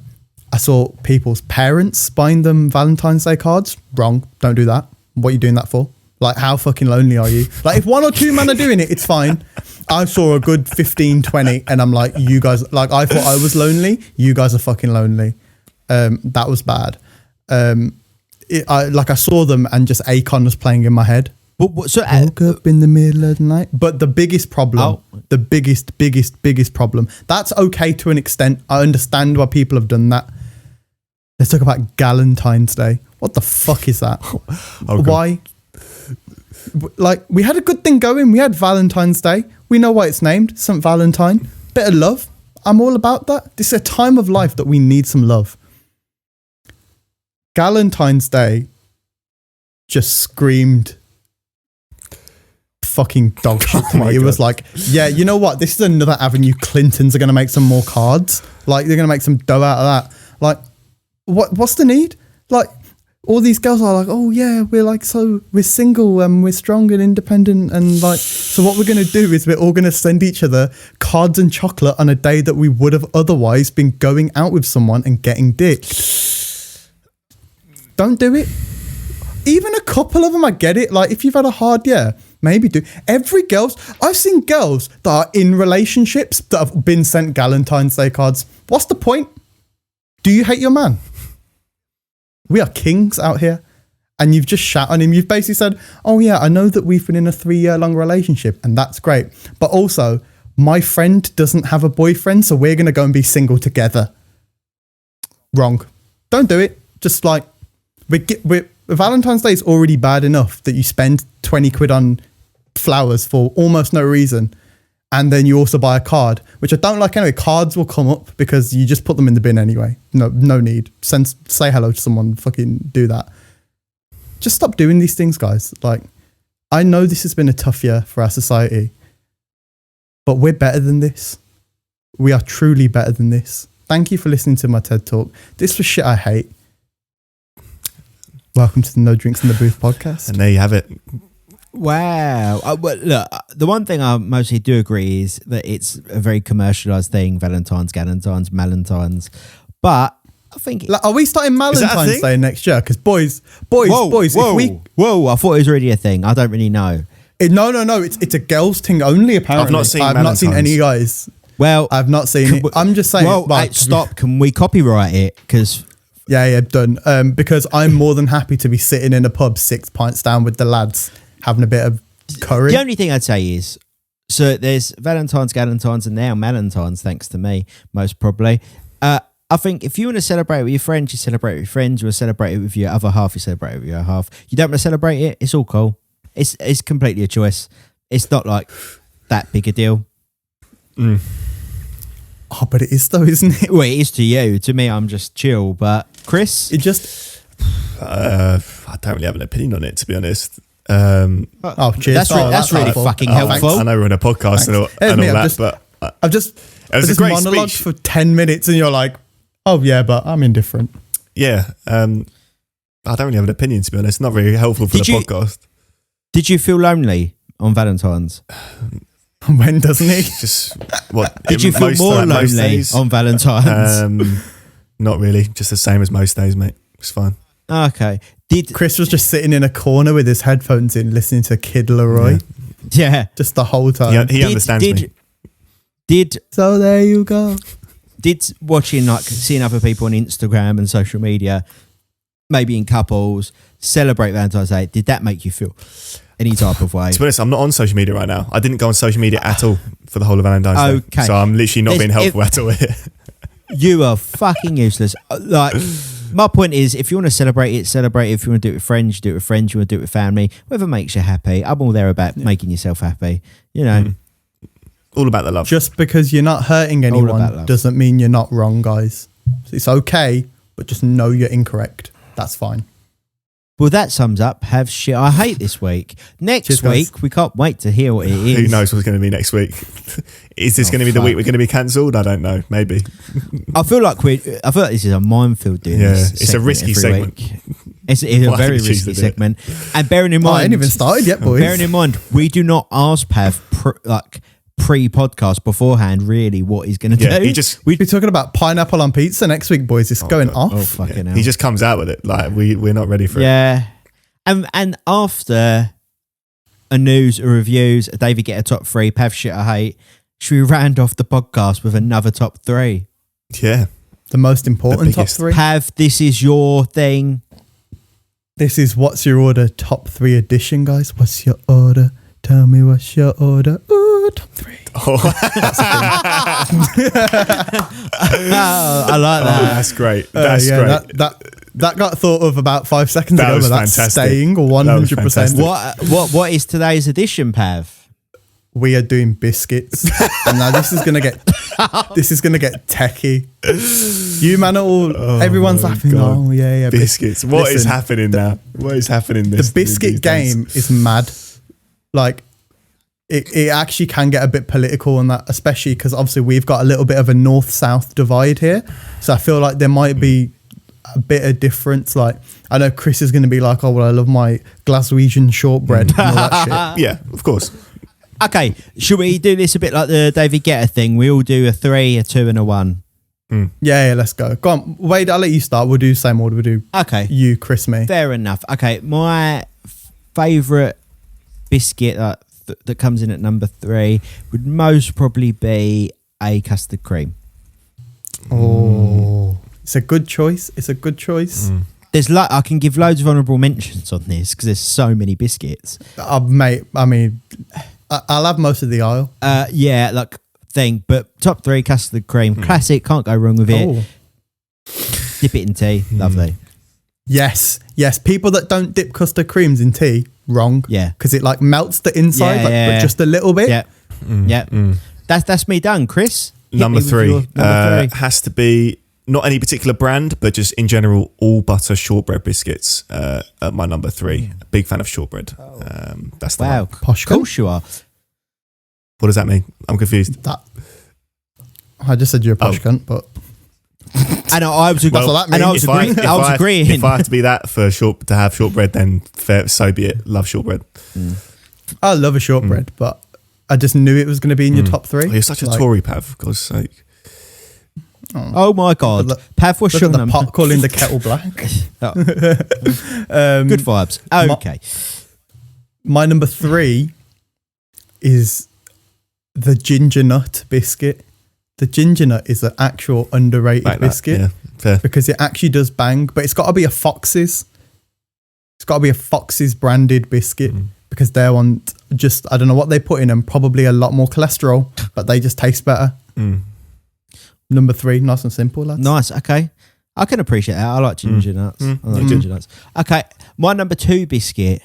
people's parents buying them Valentine's Day cards. Wrong. Don't do that. What are you doing that for? Like, how fucking lonely are you? Like, if one or two men are doing it, it's fine. I saw a good 15, 20, and I'm like, you guys, like, I thought I was lonely. You guys are fucking lonely. That was bad. I saw them and just Akon was playing in my head. So woke up in the middle of the night. But the biggest problem, the biggest problem, that's okay to an extent. I understand why people have done that. Let's talk about Galentine's Day. What the fuck is that? Why? Like, we had a good thing going. We had Valentine's Day. We know why it's named. St. Valentine. Bit of love. I'm all about that. This is a time of life that we need some love. Galentine's Day just screamed fucking dog shit to me. It was like, yeah, you know what? This is another avenue. Clintons are going to make some more cards. Like, they're going to make some dough out of that. Like, what's the need? Like, all these girls are like, oh yeah, we're single and we're strong and independent, and like, so what we're going to do is we're all going to send each other cards and chocolate on a day that we would have otherwise been going out with someone and getting dicked. Don't do it. Even a couple of them, I get it. Like, if you've had a hard year, maybe do. I've seen girls that are in relationships that have been sent Galentine's Day cards. What's the point? Do you hate your man? We are kings out here. And you've just shat on him. You've basically said, oh yeah, I know that we've been in a 3-year-long relationship and that's great. But also, my friend doesn't have a boyfriend, so we're going to go and be single together. Wrong. Don't do it. Just like, Valentine's Day is already bad enough that you spend 20 quid on flowers for almost no reason. And then you also buy a card, which I don't like anyway. Cards will come up because you just put them in the bin anyway. No need. Say hello to someone, fucking do that. Just stop doing these things, guys. Like, I know this has been a tough year for our society, but we're better than this. We are truly better than this. Thank you for listening to my TED Talk. This was shit I hate. Welcome to the No Drinks in the Booth podcast. And there you have it. Wow. Well, look, the one thing I mostly do agree is that it's a very commercialised thing, Valentine's, Galentine's, Malentines. But I think... Are we starting Malentine's Day next year? Because boys, whoa, if we... Whoa, I thought it was already a thing. I don't really know. No. It's a girls' thing only, apparently. I've not seen any guys. Well... I've not seen it. I'm just saying... Well, stop. Can we copyright it? Because... Yeah, done. Because I'm more than happy to be sitting in a pub 6 pints down with the lads, having a bit of curry. The only thing I'd say is, so there's Valentine's, Galentine's, and now Malentines, thanks to me, most probably. I think if you want to celebrate with your friends, you celebrate with your friends. You want to celebrate it with your other half, you celebrate it with your other half. You don't want to celebrate it, it's all cool. It's completely a choice. It's not like that big a deal. Mm. Oh, but it is though, isn't it? Well, it is to you. To me, I'm just chill. But Chris? It just... I don't really have an opinion on it, to be honest. Cheers. That's really fucking helpful. I know we're in a podcast and all that, but... I've just monologued for 10 minutes and you're like, oh yeah, but I'm indifferent. Yeah. I don't really have an opinion, to be honest. Not very helpful for the podcast. Did you feel lonely on Valentine's? When doesn't he? Just what? Did you feel more lonely on Valentine's? Not really. Just the same as most days, mate. It's fine. Okay. Chris was just sitting in a corner with his headphones in, listening to Kid Laroi. Yeah. Just the whole time. Yeah, he understands me. So there you go. Did watching, like, seeing other people on Instagram and social media, maybe in couples, celebrate Valentine's Day, did that make you feel any type of way? To be honest, I'm not on social media right now. I didn't go on social media at all for the whole of Valentine's Day. Okay. So I'm literally not being helpful at all here. You are fucking useless. Like, my point is, if you want to celebrate it, celebrate it. If you want to do it with friends, you do it with friends. You want to do it with family. Whatever makes you happy. I'm all there about making yourself happy. You know. Mm. All about the love. Just because you're not hurting anyone doesn't mean you're not wrong, guys. It's okay, but just know you're incorrect. That's fine. Well, that sums up Have Shit I Hate this week. Next week, we can't wait to hear what it is. Who knows what's going to be next week? Is this going to be the week we're going to be cancelled? I don't know. Maybe. I feel like this is a minefield doing this. It's a risky segment. It's a very risky segment. And bearing in mind... I ain't even started yet, boys. Bearing in mind, we do not ask Pav pre-podcast beforehand really what he's going to Yeah, do. We'd be talking about pineapple on pizza next week, boys. It's going off. Oh, fucking hell. He just comes out with it. Like we're not ready for it. Yeah. And after a news, a reviews, a David Guetta top 3, Pav shit I hate, should we round off the podcast with another top 3? Yeah. The most important top biggest. 3. Pav, this is your thing. This is What's Your Order top 3 edition, guys. What's your order? Tell me what's your order. Ooh, top 3. Oh, I like that. That's great. That's great. That got thought of about 5 seconds That ago, was but that's fantastic. staying That was 100%. fantastic. What is today's edition, Pav? We are doing biscuits, and now this is gonna get techie. You man, everyone's my laughing. God. Oh yeah, Biscuits. What is Listen, happening now? What is happening The biscuit game is mad. Like, it actually can get a bit political on that, especially because obviously we've got a little bit of a north-south divide here. So I feel like there might be a bit of difference. Like, I know Chris is going to be like, oh, well, I love my Glaswegian shortbread and all that shit. Yeah, of course. Okay, should we do this a bit like the David Guetta thing? We'll do a 3, a 2 and a 1. Yeah, let's go. Go on, Wade, I'll let you start. We'll do the same order. We'll do Okay. you, Chris, me. Fair enough. Okay, my favourite biscuit that comes in at number 3 would most probably be a custard cream. Oh, it's a good choice. It's a good choice. There's I can give loads of honourable mentions on this because there's so many biscuits. Mate, I mean, I'll have most of the aisle. Yeah, like thing. But top 3, custard cream, classic. Can't go wrong with it. Oh. Dip it in tea, lovely. Yes. People that don't dip custard creams in tea, wrong. Yeah. Because it like melts the inside, but just a little bit. Yeah, yeah. That's me done, Chris. Hit Number me with 3 your number 3. has to be not any particular brand, but just in general, all butter shortbread biscuits. At my number 3, a big fan of shortbread. That's the Wow, one. Posh of course you are. What does that mean? I'm confused. That I just said you're a posh cunt, but And I was agreeing. That's what that And I means. was agreeing. I was agreeing. If I have to be that to have shortbread, then fair, so be it. Love shortbread. I love a shortbread, but I just knew it was going to be in your top 3. Oh, you're such a Tory, Pav, for God's sake. Oh my God, Pav, what's Look your at the number? pot calling the kettle black. Oh. Good vibes. Okay. My number 3 is the ginger nut biscuit. The ginger nut is an actual underrated Like that, biscuit yeah, fair. because it actually does bang, but it's got to be a Fox's. It's got to be a Fox's branded biscuit because they're on just, I don't know what they put in them, probably a lot more cholesterol, but they just taste better. Number 3, nice and simple, lads. Nice. Okay. I can appreciate that. I like ginger nuts. I like ginger nuts. Okay. My number 2 biscuit.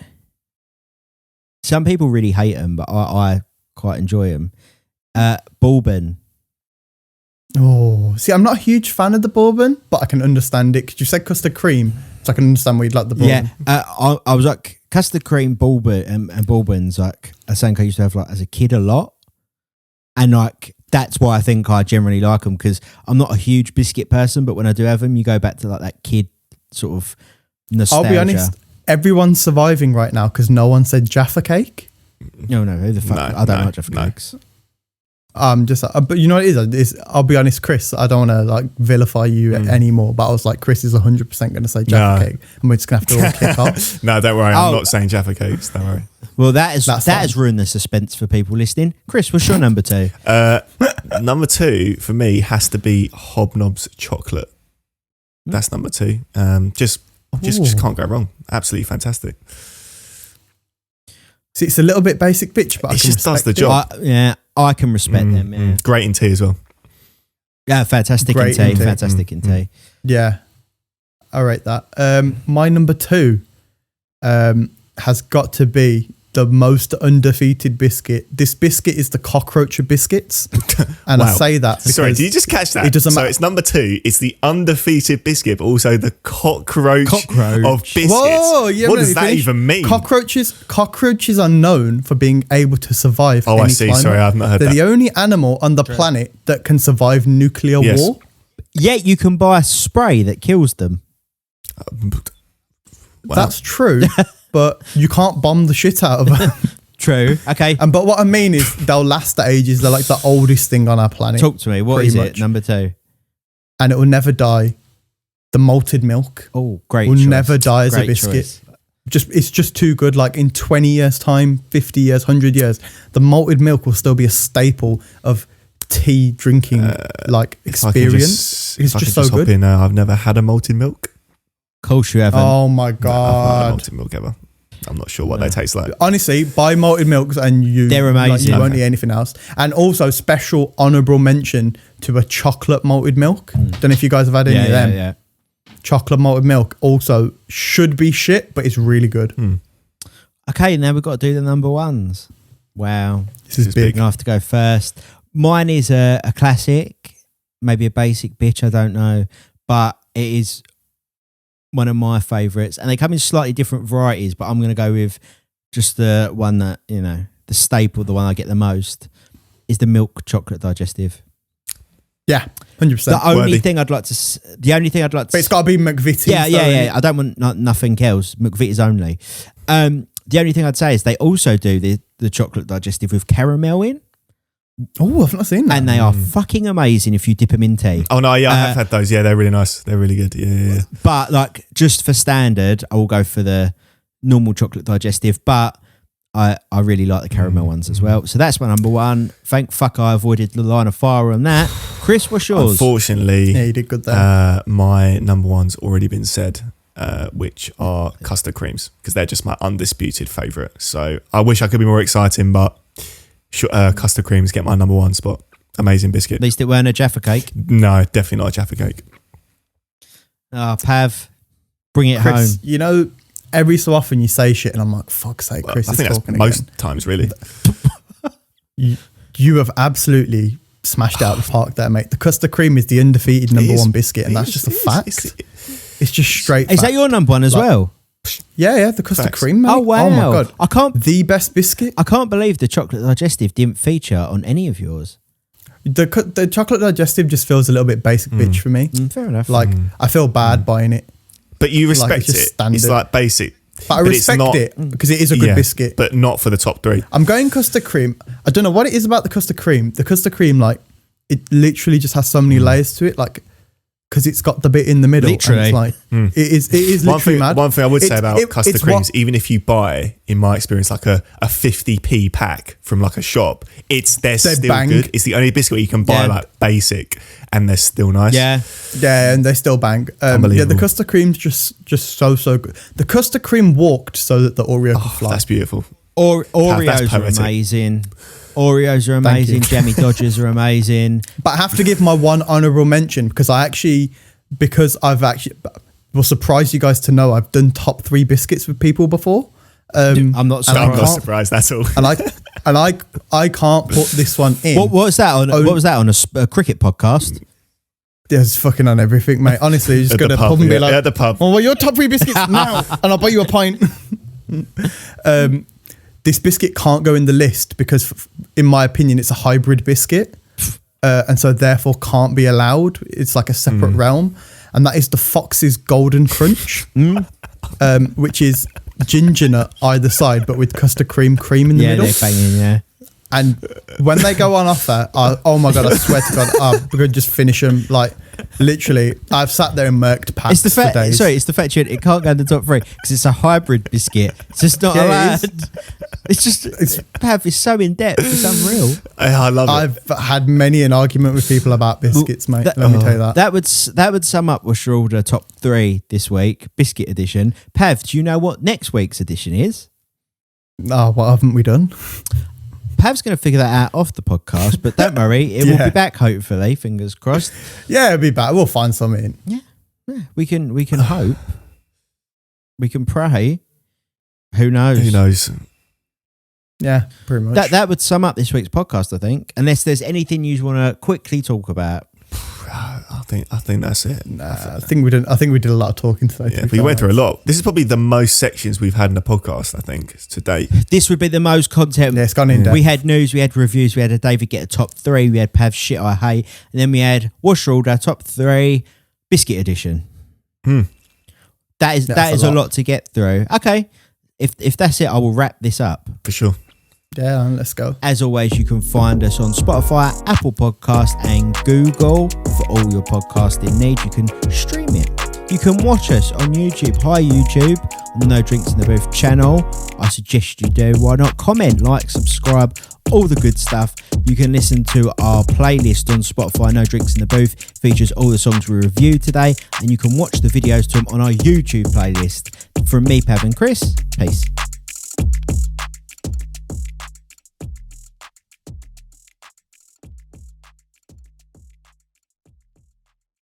Some people really hate them, but I quite enjoy them. Bourbon. Oh, see, I'm not a huge fan of the bourbon, but I can understand it because you said custard cream, so I can understand why you'd like the bourbon. Yeah. I was like custard cream bourbon and bourbon's like a thing I used to have like as a kid a lot. And like, that's why I think I generally like them because I'm not a huge biscuit person, but when I do have them, you go back to like that kid sort of nostalgia. I'll be honest, everyone's surviving right now because no one said Jaffa cake. No, who the fuck? I don't like Jaffa cakes. Just, but you know what it is? I'll be honest, Chris, I don't want to like vilify you anymore, but I was like, Chris is 100% going to say Jaffa cake, and we're just going to have to all kick off. No, don't worry. I'm not saying Jaffa cakes. Don't worry. Well, that has ruined the suspense for people listening. Chris, what's your number 2? Number 2 for me has to be Hobnob's chocolate. That's number 2. Just can't go wrong. Absolutely fantastic. See, it's a little bit basic bitch, but It I can just does the respect it. job. I can respect them. Yeah. Great in tea as well. Yeah, fantastic Great in tea. in tea. Fantastic in tea. Yeah, I rate that. My number 2 has got to be the most undefeated biscuit. This biscuit is the cockroach of biscuits. And I Wow. say that because Sorry, did you just catch that? it doesn't so matter. it's number 2. It's the undefeated biscuit, but also the cockroach. Of biscuits. Whoa, yeah, what no, does you that finished? even mean? Cockroaches are known for being able to survive. Oh, I any see. climate. Sorry, I've not heard They're that. the only animal on the planet that can survive nuclear Yes. war. Yet you can buy a spray that kills them. Wow. That's true, but you can't bomb the shit out of them. True. Okay. But what I mean is they'll last the ages. They're like the oldest thing on our planet. Talk to me. What pretty is much. it? Number 2. And it will never die. The malted milk Oh, great. will choice. never die as a Great biscuit. choice. It's just too good. Like in 20 years time, 50 years, 100 years, the malted milk will still be a staple of tea drinking experience. It's just so good. I've never had a malted milk. Of course you haven't. Oh my I've not had a God. malted milk ever. I'm not sure what they taste like. Honestly, buy malted milks and They're amazing. you won't eat anything else. And also special honourable mention to a chocolate malted milk. Don't know if you guys have had any of them. Yeah. Chocolate malted milk also should be shit, but it's really good. Okay, now we've got to do the number 1s. Wow. This is big. I have to go first. Mine is a classic, maybe a basic bitch, I don't know, but it is one of my favourites. And they come in slightly different varieties, but I'm going to go with just the one that, the staple, the one I get the most, is the milk chocolate digestive. Yeah, 100%. The only Worthy. thing I'd like to... But it's got to be McVitie's. Yeah. I don't want nothing else. McVitie's only. The only thing I'd say is they also do the chocolate digestive with caramel in. Oh, I've not seen that. And they are fucking amazing if you dip them in tea. Oh no, yeah, I have had those. Yeah, they're really nice. They're really good. Yeah. But like just for standard, I will go for the normal chocolate digestive. But I really like the caramel ones as well. So that's my number 1. Thank fuck I avoided the line of fire on that. Chris, what's yours? Unfortunately, Yeah, you did good there. my number 1's already been said, which are custard creams, because they're just my undisputed favourite. So I wish I could be more exciting, but custard creams get my number 1 spot. Amazing biscuit. At least it weren't a Jaffa cake. No, definitely not a Jaffa cake. Pav, bring it Chris, home. every so often you say shit and I'm like, fuck's sake, Chris I is think that's talking most again. times, really. You have absolutely smashed it out of the park there, mate. The custard cream is the undefeated number 1 biscuit, and that's just a fact. It's just straight Is fact. that your number 1 as well? Yeah, the custard Facts. cream, mate. Oh, wow. Oh my God. I can't The best biscuit. I can't believe the chocolate digestive didn't feature on any of yours. The chocolate digestive just feels a little bit basic bitch for me. Fair enough. Like, I feel bad buying it. But you respect it's just it. standard. It's like basic. But I it's respect not- it because it is a good biscuit. But not for the top 3. I'm going custard cream. I don't know what it is about the custard cream. The custard cream, like, it literally just has so many layers to it, like, because it's got the bit in the middle. Literally. And it's like, it is literally mad. One thing I would say about custard it's creams, even if you buy, in my experience, like a 50p pack from like a shop, they're still bang. good. It's the only biscuit you can buy Yeah. like basic, and they're still nice. yeah. Yeah, and they still bang. Yeah, Unbelievable. the custard cream's just so good. The custard cream walked so that the Oreo could fly. That's beautiful. Oreos That's are poetic. amazing. Oreos are Thank you. amazing. Jammy Dodgers are amazing. But I have to give my one honourable mention because will surprise you guys to know I've done top 3 biscuits with people before. I'm not and I I'm not surprised. surprised. That's all. and I can't put this one in. What was that on? What was that on a cricket podcast? There's fucking on everything, mate. Honestly, you just At go the to pub, pub and be yeah, like, at the pub. well, your top 3 biscuits now, and I'll buy you a pint. This biscuit can't go in the list because, in my opinion, it's a hybrid biscuit, and so therefore can't be allowed. It's like a separate realm, and that is the Fox's Golden Crunch, which is ginger nut either side, but with custard cream in the Yeah, middle. they're banging. Yeah. And when they go on offer, oh my God, I swear to God, I'm going to just finish them. Like, literally, I've sat there and murked packs It's the for fact. days. Sorry, it's the fact it can't go in the top 3 because it's a hybrid biscuit. It's just not Yeah, allowed. it It's just Pav is so in depth. It's unreal. I love it. I've had many an argument with people about biscuits, mate. Let me tell you that. That would sum up what's your top 3 this week, biscuit edition. Pav, do you know what next week's edition is? Oh, what haven't we done? Pav's going to figure that out off the podcast, but don't worry, it will Yeah. be back. Hopefully, fingers crossed. Yeah, it'll be back. We'll find something. We can hope. We can pray. Who knows? Who knows? Yeah, pretty much. That would sum up this week's podcast, I think. Unless there's anything you want to quickly talk about. I think that's it. I think we did a lot of talking today. Yeah, we went through a lot. This is probably the most sections we've had in the podcast, I think, to date. This would be the most content. Yeah, it's gone in depth. We had news, we had reviews, we had a David get a top 3, we had Pav's shit I hate, and then we had Wash Your Order top 3 biscuit edition. That is a lot to get through. Okay, if that's it, I will wrap this up. For sure. Yeah, let's go. As always, you can find us on Spotify, Apple Podcast, and Google for all your podcasting needs. You can stream it. You can watch us on YouTube. Hi, YouTube, on the No Drinks in the Booth channel. I suggest you do. Why not? Comment, like, subscribe, all the good stuff. You can listen to our playlist on Spotify, No Drinks in the Booth. Features all the songs we reviewed today. And you can watch the videos to them on our YouTube playlist. From me, Pav, and Chris, peace.